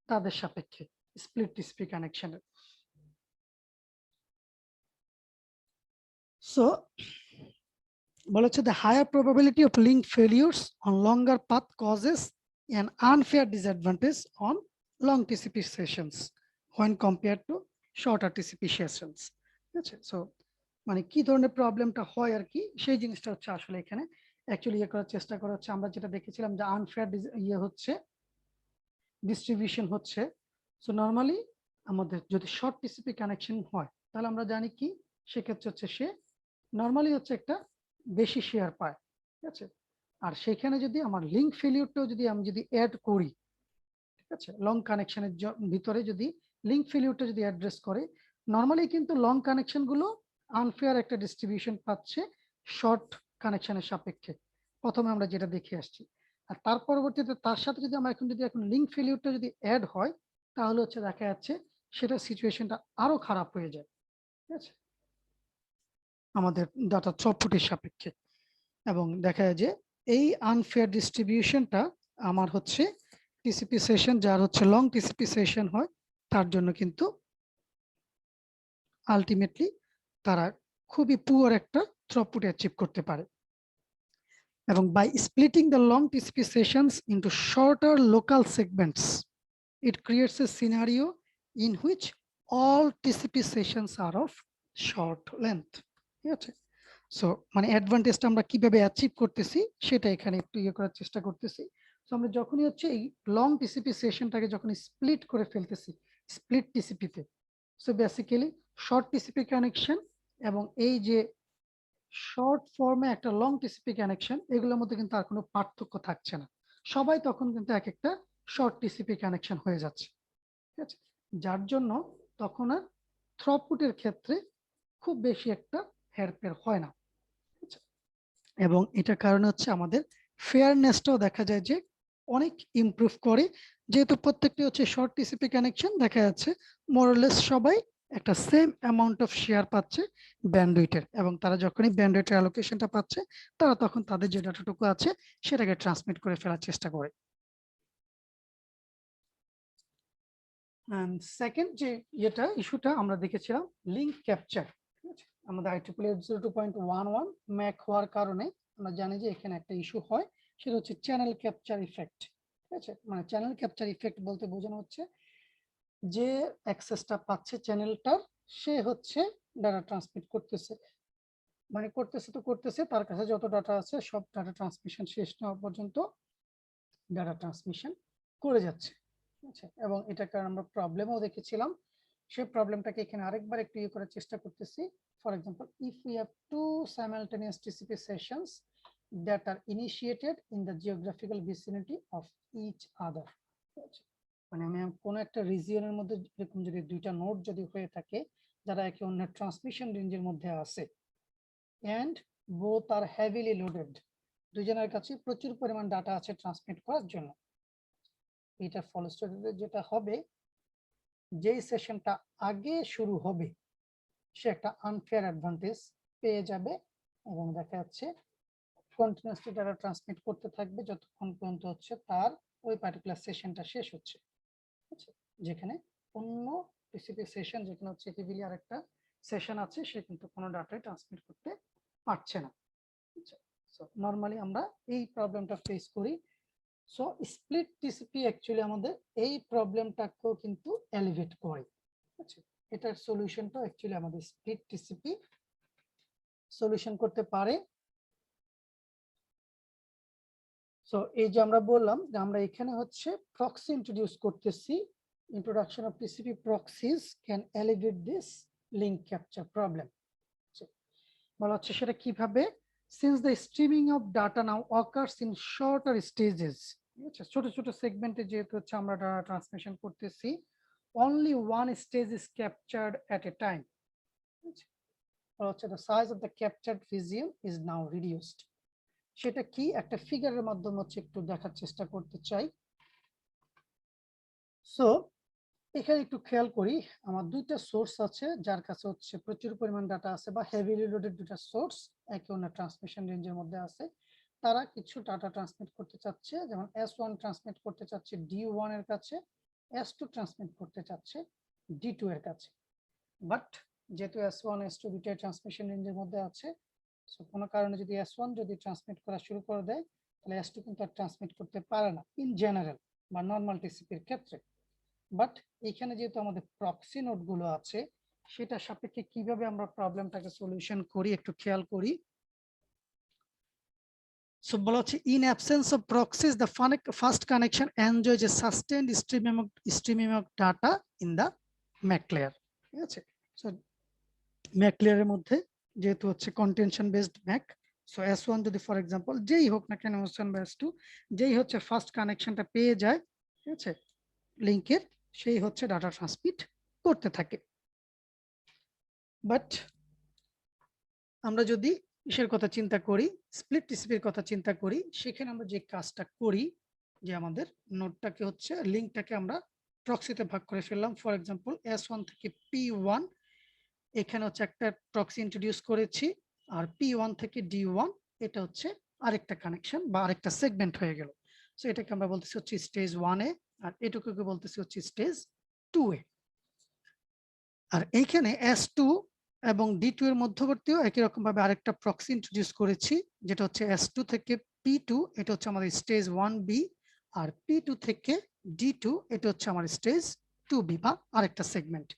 A: তাদের সাপেক্ষে স্প্লিট টিসিপি কানেকশনের। সো বলা হচ্ছে the higher probability of link failures on longer path causes an unfair disadvantage on long TCP sessions when compared to shorter TCP sessions. ঠিক আছে, সো মানে কি ধরনের প্রবলেমটা হয় আর কি সেই জিনিসটা হচ্ছে আসলে এখানে অ্যাকচুয়ালি ইয়ে করার চেষ্টা করা হচ্ছে। আমরা যেটা দেখেছিলাম যে আনফেয়ার ইয়ে হচ্ছে ডিস্ট্রিবিউশন হচ্ছে। সো নর্মালি আমাদের যদি শর্ট টিসিপি কানেকশন হয় তাহলে আমরা জানি কি সেক্ষেত্রে হচ্ছে সে নর্মালি হচ্ছে একটা বেশি শেয়ার পায়। ঠিক আছে, আর সেখানে যদি আমার লিঙ্ক ফেলিউরটাও যদি আমি যদি অ্যাড করি, ঠিক আছে, লং কানেকশনের ভিতরে যদি লিঙ্ক ফেলিউরটা যদি অ্যাড্রেস করে, নর্মালি কিন্তু লং কানেকশন গুলো আনফেয়ার একটা ডিস্ট্রিবিউশন পাচ্ছে শর্ট কানেকশনের সাপেক্ষে, প্রথমে আমরা যেটা দেখে আসছি। আর তার পরবর্তীতে তার সাথে যদি আমরা এখন লিঙ্ক ফেলিউরটা যদি অ্যাড হয় তাহলে হচ্ছে দেখা যাচ্ছে সেটা সিচুয়েশনটা আরো খারাপ হয়ে যায়। ঠিক আছে, আমাদের ডাটা থ্রুপুটের সাপেক্ষে, এবং দেখা যায় যে এই আনফেয়ার ডিস্ট্রিবিউশনটা আমার হচ্ছে টিসিপি সেশন যার হচ্ছে লং টিসিপি সেশন হয় তার জন্য কিন্তু আলটিমেটলি তারা খুবই পুয়ার একটা থ্রুপুট অ্যাচিভ করতে পারে। এবং by splitting the long TCP sessions into shorter local segments it creates a scenario in which all TCP sessions are of short length. ঠিক আছে, সো মানে অ্যাডভান্টেজটা আমরা কিভাবে অ্যাচিভ করতেছি সেটা এখানে একটু ইয়ে করার চেষ্টা করতেছি। সো আমরা যখনই হচ্ছে এই লং টিসিপি সেশনটাকে যখন স্প্লিট করে ফেলতেছি স্প্লিট টিসিপিতে, so basically short TCP connection এবং এই যে শর্ট ফর্মে একটা লং টিসিপি কানেকশন, এগুলোর মধ্যে কিন্তু আর কোনো পার্থক্য থাকছে না। সবাই তখন কিন্তু এক একটা শর্ট টিসিপি কানেকশন হয়ে যাচ্ছে, ঠিক আছে? যার জন্য তখন আর থ্রুপুটের ক্ষেত্রে খুব বেশি একটা হেরফের হয় না, এবং এটার কারণে হচ্ছে আমাদের ফেয়ারনেসটাও দেখা যায় যে অনেক ইমপ্রুভ করে, যেহেতু প্রত্যেকটি হচ্ছে শর্ট টিসিপি কানেকশন, দেখা যাচ্ছে মোরলেস সবাই একটা সেম অ্যামাউন্ট অফ শেয়ার পাচ্ছে ব্যান্ডউইথের, এবং তারা যখনই ব্যান্ডউইথের অ্যালোকেশনটা পাচ্ছে তারা তখন তাদের যে ডাটাটুকু আছে সেটাকে ট্রান্সমিট করে ফেলার চেষ্টা করে। সেকেন্ড যে ইস্যুটা আমরা দেখেছিলাম লিঙ্ক ক্যাপচার, ঠিক আছে? আমাদের IEEE 802.11 ম্যাক হওয়ার কারণে আমরা জানি যে এখানে একটা ইস্যু হয়, সেটা হচ্ছে চ্যানেল ক্যাপচার ইফেক্ট, ঠিক আছে? মানে চ্যানেল ক্যাপচার ইফেক্ট বলতে বোঝানো হচ্ছে যে অ্যাক্সেসটা পাচ্ছে চ্যানেলটার, সে হচ্ছে ডাটা ট্রান্সমিট করতেছে, মানে করতেছে তার কাছে যত ডাটা আছে সব ডাটা ট্রান্সমিশন শেষ না হওয়া পর্যন্ত ডাটা ট্রান্সমিশন করে যাচ্ছে, ঠিক আছে? এবং এটার কারণে আমরা প্রবলেমও দেখেছিলাম, সেই প্রবলেমটাকে এখানে আরেকবার একটু ইয়ে করার চেষ্টা করতেছি। For example, if we have to simultaneous TCP sessions that are initiated in the geographical vicinity of each other, মানে আমি কোন একটা রিজিয়নের মধ্যে এরকম যদি দুইটা নোড যদি হয়ে থাকে যারা একে অন্যের ট্রান্সমিশন রেঞ্জের মধ্যে আছে, and both are heavily loaded, দুইজনের কাছে প্রচুর পরিমাণ ডাটা আছে ট্রান্সমিট করার জন্য, এটা ফলশ্রুতিতে যেটা হবে, যেই সেশনটা আগে শুরু হবে সে একটা আনফেয়ার অ্যাডভান্টেজ পেয়ে যাবে, এবং দেখা যাচ্ছে কন্টিনিউয়াসলি ডাটা ট্রান্সমিট করতে থাকবে যতক্ষণ পর্যন্ত হচ্ছে তার ওই পার্টিকুলার সেশনটা শেষ হচ্ছে, আচ্ছা? যেখানে অন্য টিসিপি সেশন যেখানে হচ্ছে হেভিলি আরেকটা সেশন আছে সে কিন্তু কোনো ডাটাই ট্রান্সমিট করতে পারছে না, আচ্ছা? সো নরমালি আমরা এই প্রবলেমটা ফেস করি। সো স্প্লিট টিসিপি অ্যাকচুয়ালি আমাদের এই প্রবলেমটাকেও কিন্তু এলিভেট করে, আচ্ছা? এটার সলিউশনটা অ্যাকচুয়ালি আমাদের স্প্লিট টিসিপি সলিউশন করতে পারে। সো এই যে আমরা বললাম যে আমরা এখানে হচ্ছে প্রক্সি ইন্ট্রোডিউস করতেছি, introduction of TCP proxies can alleviate this link capture problem, বলা হচ্ছে সেটা কিভাবে, since the streaming of data now occurs in shorter stages, ছোট ছোট সেগমেন্টে যেহেতু হচ্ছে আমরা ডাটা ট্রান্সমিশন করতেছি, only one stage is captured at a time, the size of the captured region is now reduced, সেটা কি একটা ফিগারের মাধ্যমে হচ্ছে একটু দেখার চেষ্টা করতে চাই। সো এখানে একটু খেয়াল করি, আমার দুইটা সোর্স আছে যার কাছে হচ্ছে প্রচুর পরিমাণ ডাটা আছে, বা হেভিলি লোডেড দুইটা সোর্স একে অন্য ট্রান্সমিশন রেঞ্জের মধ্যে আছে, তারা কিছু ডাটা ট্রান্সমিট করতে চাচ্ছে, যেমন S1 ট্রান্সমিট করতে চাচ্ছে D1 এর কাছে, S2 ট্রান্সমিট করতে চাচ্ছে D2 এর কাছে, বাট যেহেতু S1 S2 দুইটাই ট্রান্সমিশন রেঞ্জের মধ্যে আছে, সো কোনো কারণে যদি S1 যদি ট্রান্সমিট করা শুরু করে দেয় তাহলে S2 কিন্তু আর ট্রান্সমিট করতে পারে না ইন জেনারেল বা নর্মাল টিসিপির ক্ষেত্রে। বাট এখানে যেহেতু আমাদের প্রক্সি নোড গুলো আছে, সেটা সাপেক্ষে কিভাবে আমরা প্রবলেমটাকে সলিউশন করি একটু খেয়াল করি। সো বলা হচ্ছে in absence of proxies the first connection enjoys A sustained streaming of data in the Mac layer, ঠিক আছে? সো ম্যাক লেয়ারের মধ্যে যেহেতু হচ্ছে contention based Mac, so S1 যদি ফর এক্সাম্পল যেই হোক না কেন S1 বা S2 যেই হচ্ছে ফার্স্ট কানেকশনটা পেয়ে যায়, ঠিক আছে, লিংকের, সেই হচ্ছে ডাটা ট্রান্সমিট করতে থাকে। বাট আমরা যদি ইসের কথা চিন্তা করি, স্প্লিট টিসিপির কথা চিন্তা করি, সেখানে আমরা যে কাজটা করি যে আমাদের নোডটাকে হচ্ছে লিংকটাকে আমরা প্রক্সিতে ভাগ করে ফেললাম, ফর এক্সাম্পল S1 থেকে P1, এখানে হচ্ছে একটা প্রক্সি ইন্ট্রোডিউস করেছি, আর P1 থেকে D1 এটা হচ্ছে আরেকটা কানেকশন বা আরেকটা সেগমেন্ট হয়ে গেল। সো এটাকে আমরা বলতেছি হচ্ছে স্টেজ 1 এ, আর এটুকুকে বলতেছি হচ্ছে স্টেজ 2 এ। আর এইখানে S2 এবং D2 এর মধ্যবর্তীও একই রকম ভাবে আরেকটা প্রক্সি ইন্ট্রোডিউস করেছি, যেটা হচ্ছে S2 থেকে P2, এটা হচ্ছে আমাদের স্টেজ 1B, আর P2 থেকে D2 এটা হচ্ছে আমার স্টেজ 2B বা আরেকটা সেগমেন্ট।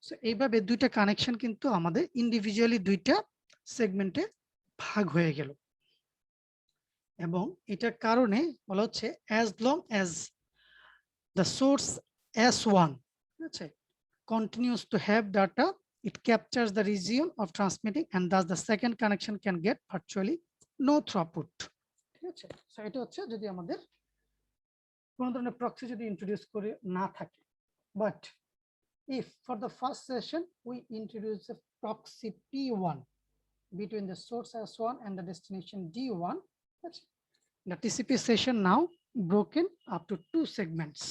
A: সো এইভাবে দুইটা কানেকশন কিন্তু আমাদের ইন্ডিভিজুয়ালি দুইটা সেগমেন্টে ভাগ হয়ে গেল এবং এটার কারণে বলা হচ্ছে as long as the source S1 ঠিক আছে continues to have data, it captures the region of transmitting and thus the second connection can get virtually no throughput. ঠিক আছে, সো এটা হচ্ছে যদি আমাদের কোন ধরনের প্রক্সি যদি ইন্ট্রোডিউস করে না থাকে, but if for the first session we introduce a proxy P1 between the source S1 and the destination D1, the TCP session now broken up to two segments.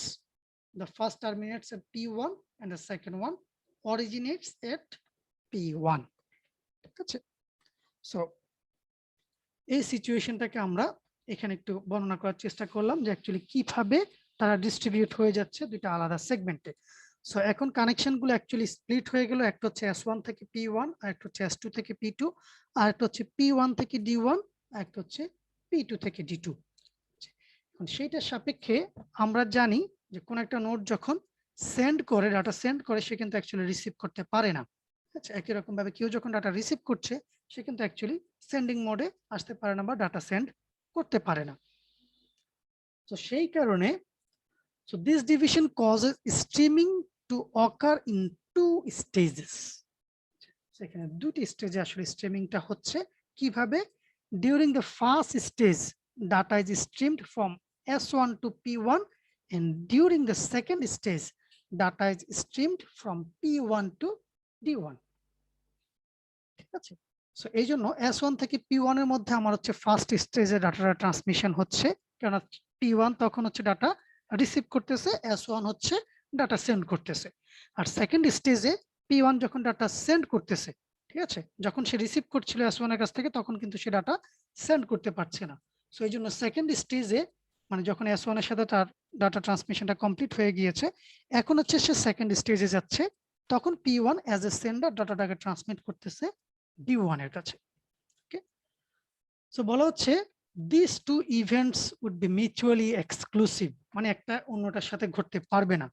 A: The first terminates at P1 and the second one originates at P1. So এই সিচুয়েশনটাকে আমরা এখানে একটু বর্ণনা করার চেষ্টা করলাম যে actually কিভাবে তারা ডিস্ট্রিবিউট হয়ে যাচ্ছে দুইটা আলাদা সেগমেন্টে। সো এখন কানেকশন গুলো অ্যাকচুয়ালি স্প্লিট হয়ে গেল, একটা হচ্ছে S1 থেকে P1 আর একটা হচ্ছে S2 থেকে P2 আর একটা হচ্ছে P1 থেকে D1 আর একটা হচ্ছে P2 থেকে D2। এখন সেইটার সাপেক্ষে আমরা জানি যে কোন একটা নোড যখন সেন্ড করে ডাটা সেন্ড করে সে কিন্তু অ্যাকচুয়ালি রিসিভ করতে পারে না। আচ্ছা, একই রকম ভাবে কেউ যখন ডাটা রিসিভ করছে সে কিন্তু অ্যাকচুয়ালি সেন্ডিং মোডে আসতে পারে না বা ডাটা সেন্ড করতে পারে না। তো সেই কারণে so this division causes streaming to occur in two stages. সেখানে দুটি স্টেজে আসলে স্ট্রিমিংটা হচ্ছে কিভাবে, during the first stage data is streamed from S1 to P1 and during the second stage data is streamed from P1 to D1। ঠিক আছে, so এই জন্য S1 থেকে P1 এর মধ্যে আমার হচ্ছে ফার্স্ট স্টেজে ডাটাটা ট্রান্সমিশন হচ্ছে, কারণ P1 তখন হচ্ছে ডাটা রিসিভ করতেছে, S1 হচ্ছে ডাটা সেন্ড করতেছে। আর সেকেন্ড স্টেজে P1 যখন ডাটা সেন্ড করতেছে, ঠিক আছে, যখন সে রিসিভ করছিল S1 এর কাছ থেকে তখন কিন্তু সে ডাটা সেন্ড করতে পারছে না। সো এই জন্য সেকেন্ড স্টেজে মানে যখন S1 এর সাথে তার ডাটা ট্রান্সমিশনটা কমপ্লিট হয়ে গিয়েছে, এখন হচ্ছে সে সেকেন্ড স্টেজে যাচ্ছে, তখন P1 অ্যাজ এ সেন্ডার ডাটাটাকে ট্রান্সমিট করতেছে D1 এর কাছে। ওকে, সো বলা হচ্ছে these two events would be mutually exclusive, মানে একটা অন্যটার সাথে ঘটতে পারবে না।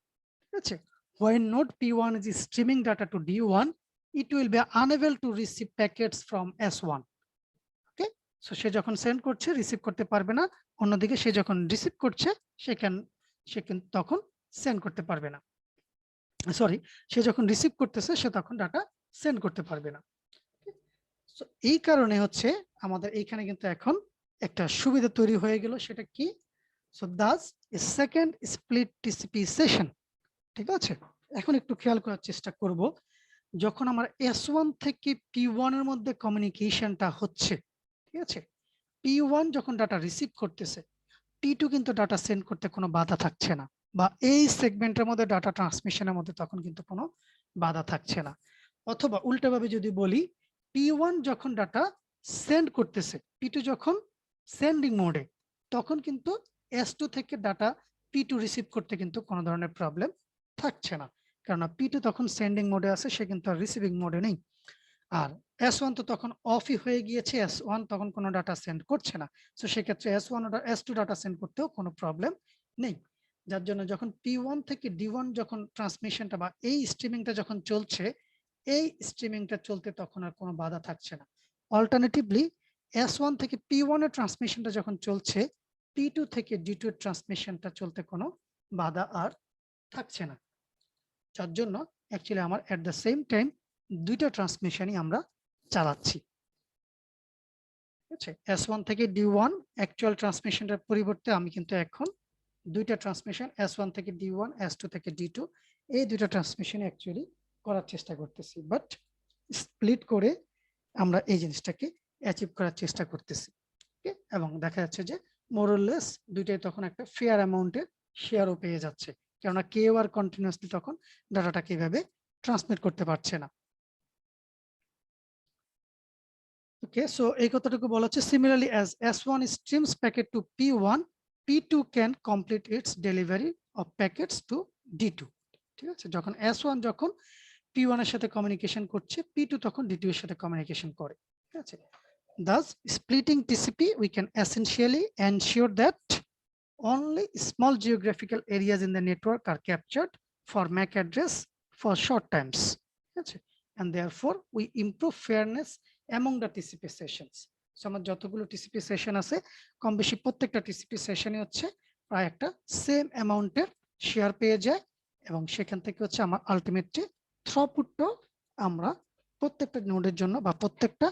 A: ঠিক আছে, when node P1 is streaming data to D1 it will be unable to receive packets from S1। Okay, so সে যখন সেন্ড করছে রিসিভ করতে পারবে না, অন্যদিকে সে যখন রিসিভ করছে সে তখন সেন্ড করতে পারবে না, সরি সে যখন রিসিভ করতেছে সে তখন ডাটা সেন্ড করতে পারবে না। সো এই কারণে হচ্ছে আমাদের এইখানে কিন্তু এখন একটা সুবিধা তৈরি হয়ে গেল, সেটা কি, সো দাস এ সেকেন্ড স্প্লিট টিসিপি সেশন। ঠিক আছে, এখন একটু খেয়াল করার চেষ্টা করব, যখন আমার S1 থেকে P1 এর মধ্যে কমিউনিকেশনটা হচ্ছে, ঠিক আছে, P1 যখন ডাটা রিসিভ করতেছে P2 কিন্তু ডাটা সেন্ড করতে কোনো বাধা থাকছে না, বা এই সেগমেন্টের মধ্যে ডাটা ট্রান্সমিশনের মধ্যে তখন কিন্তু কোনো বাধা থাকছে না। অথবা উল্টাভাবে যদি বলি, P1 যখন ডাটা সেন্ড করতেছে, P2 যখন সেন্ডিং মোডে, তখন কিন্তু S2 থেকে ডাটা P2 রিসিভ করতে কিন্তু কোনো ধরনের প্রবলেম থাকছে না, কারণ P2 তখন সেন্ডিং মোডে আছে, সে কিন্তু আর রিসিভিং মোডে নেই। আর S1 তো তখন অফই হয়ে গিয়েছে, S1 তখন কোনো ডাটা সেন্ড করছে না, সো সেক্ষেত্রে S1 S2 ডাটা সেন্ড করতেও কোনো প্রবলেম নেই। যার জন্য যখন P1 থেকে D1 যখন ট্রান্সমিশনটা বা এই স্ট্রিমিংটা যখন চলছে, এই স্ট্রিমিংটা চলতে তখন আর কোনো বাধা থাকছে না। অল্টারনেটিভলি S1 থেকে P1 এর ট্রান্সমিশনটা যখন চলছে, P2 থেকে D2 এর ট্রান্সমিশনটা চলতে কোনো বাধা আর থাকছে না, যার জন্য অ্যাকচুয়ালি আমার এট দ্য সেম টাইম দুইটা ট্রান্সমিশনই আমরা চালাচ্ছি। ঠিক আছে, S1 থেকে D1 অ্যাকচুয়াল ট্রান্সমিশনটার পরিবর্তে আমি কিন্তু এখন দুইটা ট্রান্সমিশন S1 থেকে D1 S2 থেকে D2 এই দুইটা ট্রান্সমিশন অ্যাকচুয়ালি করার চেষ্টা করতেছি, বাট স্প্লিট করে আমরা এই জিনিসটাকে অ্যাচিভ করার চেষ্টা করতেছি। ওকে, এবং দেখা যাচ্ছে যে মোরলেস দুইটাই তখন একটা ফেয়ার অ্যামাউন্টের শেয়ারও পেয়ে যাচ্ছে, কেননা কেউ আর কন্টিনিউয়াসলি তখন ডাটাটাকে এইভাবে ট্রান্সমিট করতে পারছে না। ওকে, সো এই কথাটুকু বলা হচ্ছে similarly as S1 streams packet to P1, P2 can complete its delivery of packets to D2। ঠিক আছে, যখন S1 যখন P1 এর সাথে কমিউনিকেশন করছে, P2 তখন D2 এর সাথে কমিউনিকেশন করে। ঠিক আছে, thus splitting TCP we can essentially ensure that only small geographical areas in the network are captured for MAC address for short times। ঠিক আছে, and therefore we improve fairness among the TCP sessions। আমার যতগুলো TCP session আছে কম বেশি প্রত্যেকটা TCP সেশনে হচ্ছে প্রায় একটা সেম অ্যামাউন্টের শেয়ার পেয়ে যায়, এবং সেখান থেকে হচ্ছে আমার আলটিমেটলি থ্রুপুটও আমরা প্রত্যেকটা নোডের জন্য বা প্রত্যেকটা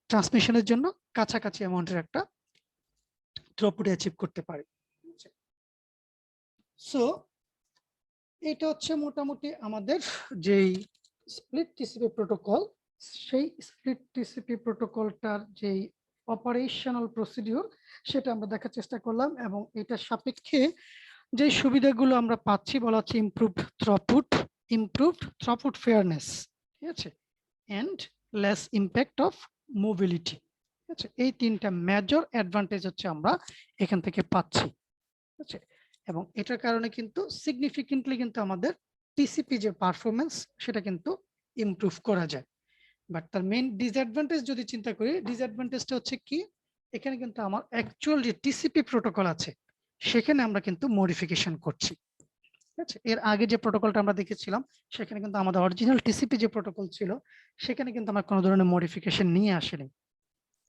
A: ট্রান্সমিশনের জন্য কাছাকাছি অ্যামাউন্টের একটা থ্রুপুট অ্যাচিভ করতে পারি। সো এটা হচ্ছে মোটামুটি আমাদের যেই স্প্লিট টিসিপি প্রোটোকল, সেই স্প্লিট টিসিপি প্রোটোকলটার যেই অপারেশনাল প্রসিডিউর সেটা আমরা দেখার চেষ্টা করলাম, এবং এটার সাপেক্ষে যে সুবিধাগুলো আমরা পাচ্ছি বলা হচ্ছে ইমপ্রুভড থ্রুপুট ফেয়ারনেস, ঠিক আছে, and less impact of mobility. ঠিক আছে, এই তিনটা মেজর অ্যাডভান্টেজ হচ্ছে আমরা এখান থেকে পাচ্ছি। ঠিক আছে, এবং এটার কারণে কিন্তু সিগনিফিকেন্টলি কিন্তু আমাদের টিসিপি যে পারফরমেন্স সেটা কিন্তু ইমপ্রুভ করা যায়। বাট তার মেইন ডিসঅ্যাডভান্টেজ যদি চিন্তা করি, ডিসঅ্যাডভান্টেজটা হচ্ছে কি, এখানে কিন্তু আমার অ্যাকচুয়াল যে টিসিপি প্রোটোকল আছে সেখানে আমরা কিন্তু মডিফিকেশন করছি। ঠিক আছে, এর আগে যে প্রোটোকলটা আমরা দেখেছিলাম সেখানে কিন্তু আমাদের অরিজিনাল টিসিপি যে প্রোটোকল ছিল সেখানে কিন্তু আমরা কোনো ধরনের মডিফিকেশন নিয়ে আসিনি।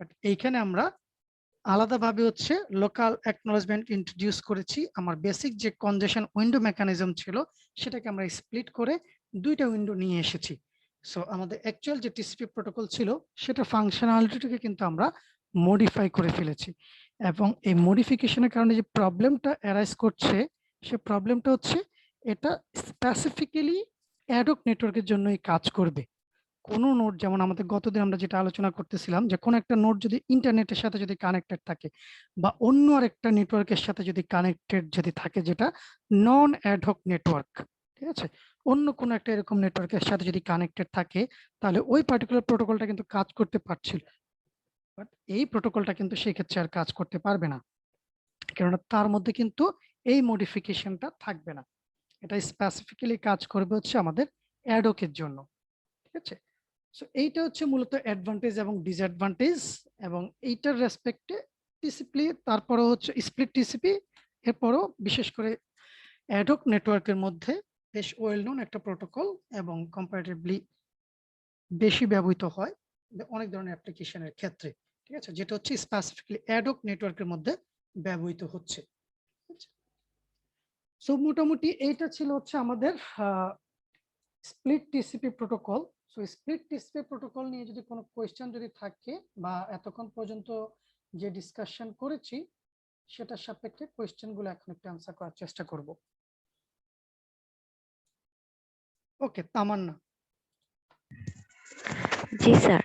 A: বাট এইখানে আমরা আলাদাভাবে হচ্ছে লোকাল অ্যাকনলেজমেন্ট ইন্ট্রোডিউস করেছি। আমার বেসিক যে কনজেশন উইন্ডো মেকানিজম ছিল সেটাকে আমরা স্প্লিট করে দুইটা উইন্ডো নিয়ে এসেছি। সো আমাদের অ্যাকচুয়াল যে টিসিপি প্রোটোকল ছিল সেটা ফাংশনালিটিটাকে কিন্তু আমরা মডিফাই করে ফেলেছি, এবং এই মডিফিকেশনের কারণে যে প্রবলেমটা অ্যারাইজ করছে সে প্রবলেমটা হচ্ছে এটা স্পেসিফিক্যালি অ্যাডহক নেটওয়ার্কের জন্যই কাজ করবে। কোনো নোড, যেমন আমাদের গতদিন আমরা যেটা আলোচনা করতেছিলাম যে কোনো একটা নোড যদি ইন্টারনেটের সাথে যদি কানেক্টেড থাকে বা অন্য আরেকটা নেটওয়ার্কের সাথে যদি কানেক্টেড যদি থাকে যেটা নন অ্যাডহক নেটওয়ার্ক, ঠিক আছে, অন্য কোনো একটা এরকম নেটওয়ার্কের সাথে যদি কানেক্টেড থাকে তাহলে ওই পার্টিকুলার প্রোটোকলটা কিন্তু কাজ করতে পারছিল, বাট এই প্রোটোকলটা কিন্তু সেক্ষেত্রে আর কাজ করতে পারবে না, কেননা তার মধ্যে কিন্তু এই মডিফিকেশনটা থাকবে না। এটা স্পেসিফিক্যালি কাজ করবে হচ্ছে আমাদের অ্যাডহকের জন্য। ঠিক আছে, সো এইটা হচ্ছে মূলত অ্যাডভান্টেজ এবং ডিসঅ্যাডভান্টেজ, এবং এইটার রেসপেক্টে টিসিপি, তারপরে হচ্ছে স্প্লিট টিসিপি, এরপরও বিশেষ করে অ্যাডহক নেটওয়ার্কের মধ্যে বেশ ওয়েল নোন একটা প্রোটোকল এবং কম্পারেটিভলি বেশি ব্যবহৃত হয় অনেক ধরনের অ্যাপ্লিকেশনের ক্ষেত্রে। ঠিক আছে, যেটা হচ্ছে স্পেসিফিকলি অ্যাডহক নেটওয়ার্কের মধ্যে ব্যবহৃত হচ্ছে। সো মোটামুটি এইটা ছিল হচ্ছে আমাদের split TCP protocol. So split TCP protocol নিয়ে যদি কোনো কোয়েশ্চেন যদি থাকে বা এতক্ষণ পর্যন্ত যে ডিসকাশন করেছি সেটার সাপেক্ষে কোয়েশ্চেনগুলো এখন একটু অ্যান্সার করার চেষ্টা করব। ওকে, তামান্না।
B: জি স্যার।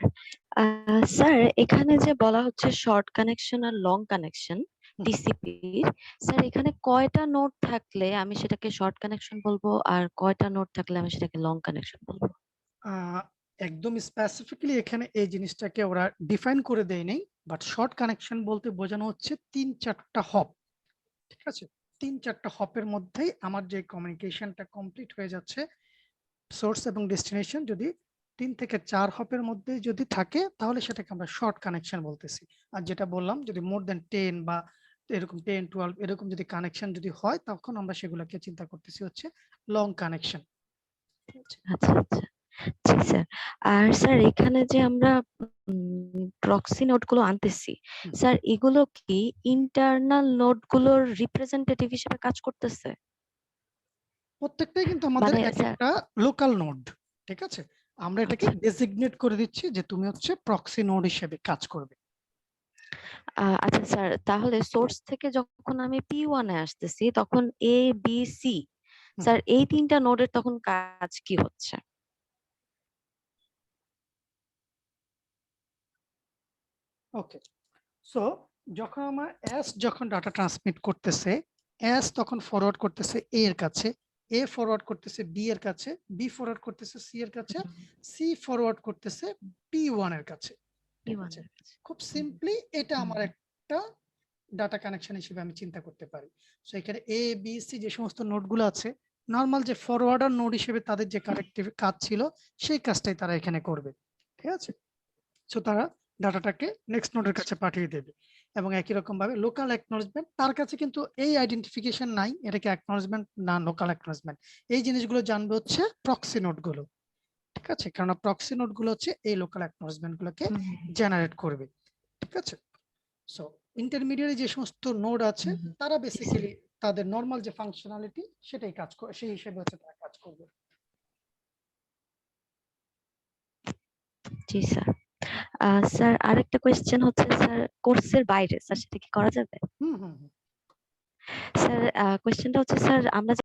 B: স্যার এখানে যে বলা হচ্ছে শর্ট কানেকশন আর লং কানেকশন টিসিপির, স্যার এখানে কয়টা নোড থাকলে আমি সেটাকে শর্ট কানেকশন বলবো আর কয়টা নোড থাকলে আমি সেটাকে লং কানেকশন বলবো?
A: একদম স্পেসিফিক্যালি এখানে এই জিনিসটাকে ওরা ডিফাইন করে দেয় নেই, বাট শর্ট কানেকশন বলতে বোঝানো হচ্ছে 3-4টা হপ। ঠিক আছে, 3-4টা হপের মধ্যেই আমার যে কমিউনিকেশনটা কমপ্লিট হয়ে যাচ্ছে, সোর্স এবং ডেস্টিনেশন যদি 3 থেকে 4 হপের মধ্যে যদি থাকে তাহলে সেটাকে আমরা শর্ট কানেকশন বলতেছি। আর যেটা বললাম যদি মোর দেন 10 বা এরকম 10-12 এরকম যদি কানেকশন যদি হয় তখন আমরা সেগুলোকে চিন্তা করতেছি হচ্ছে লং কানেকশন।
B: আচ্ছা আচ্ছা, জি স্যার। আর স্যার এখানে যে আমরা প্রক্সি নোড গুলো আনতেছি, স্যার এগুলো কি ইন্টারনাল নোড গুলোর রিপ্রেজেন্টেটিভ হিসেবে কাজ করতেছে?
A: প্রত্যেকটাই কিন্তু আমাদের
B: মানে স্যার,
A: একটা লোকাল নোড। ঠিক আছে, আমরা এটাকে
B: আচ্ছা
A: ডেজিগনেট করে দিচ্ছি যে তুমি হচ্ছে প্রক্সি নোড হিসেবে কাজ করবে।
B: আচ্ছা স্যার, তাহলে সোর্স থেকে যখন আমি P1 এ আসতেছি তখন A B C, স্যার এই তিনটা নোডের তখন কাজ কি হচ্ছে?
A: ওকে, সো যখন আমার এস যখন ডাটা ট্রান্সমিট করতেছে, এস তখন ফরওয়ার্ড করতেছে এ এর কাছে, এ ফরওয়ার্ড করতেছে বি এর কাছে, বি ফরওয়ার্ড করতেছে সি এর কাছে, সি ফরওয়ার্ড করতেছে P1 এর কাছে। ঠিক আছে, খুব সিম্পলি এটা আমার একটা ডাটা কানেকশন হিসেবে আমি চিন্তা করতে পারি। সো এখানে এ বি সি যে সমস্ত নোডগুলো আছে নর্মাল যে ফরওয়ার্ডার নোড হিসেবে তাদের যে কানেক্টিভ কাজ ছিল সেই কাজটাই তারা এখানে করবে। ঠিক আছে, সো তারা ডাটাটাকে নেক্সট নোডের কাছে পাঠিয়ে দেবে, এবং একই রকম ভাবে লোকাল অ্যাকনলেজমেন্ট তার কাছে কিন্তু এই আইডেন্টিফিকেশন নাই, এটাকে অ্যাকনলেজমেন্ট না লোকাল অ্যাকনলেজমেন্ট, এই জিনিসগুলো জানবে হচ্ছে প্রক্সি নোড গুলো। ঠিক আছে, কারণ প্রক্সি নোড গুলো হচ্ছে এই লোকাল অ্যাকনলেজমেন্ট গুলোকে জেনারেট করবে। ঠিক আছে? সো ইন্টারমিডিয়ারি যে সমস্ত নোড আছে
B: হুম, হুম।
A: তারা
B: জি, স্যার।
A: বেসিক্যালি তাদের নরমাল যে ফাংশনালিটি সেটাই কাজ করে, সেই হিসেবে হচ্ছে তারা কাজ করবে।
B: জি, স্যার। স্যার আরেকটা কোয়েশ্চেন হচ্ছে স্যার কোর্সের বাইরে স্যার সেটা কি করা যাবে?
A: হুম হুম হুম।
B: স্যার কোয়েশ্চেনটা হচ্ছে স্যার আমরা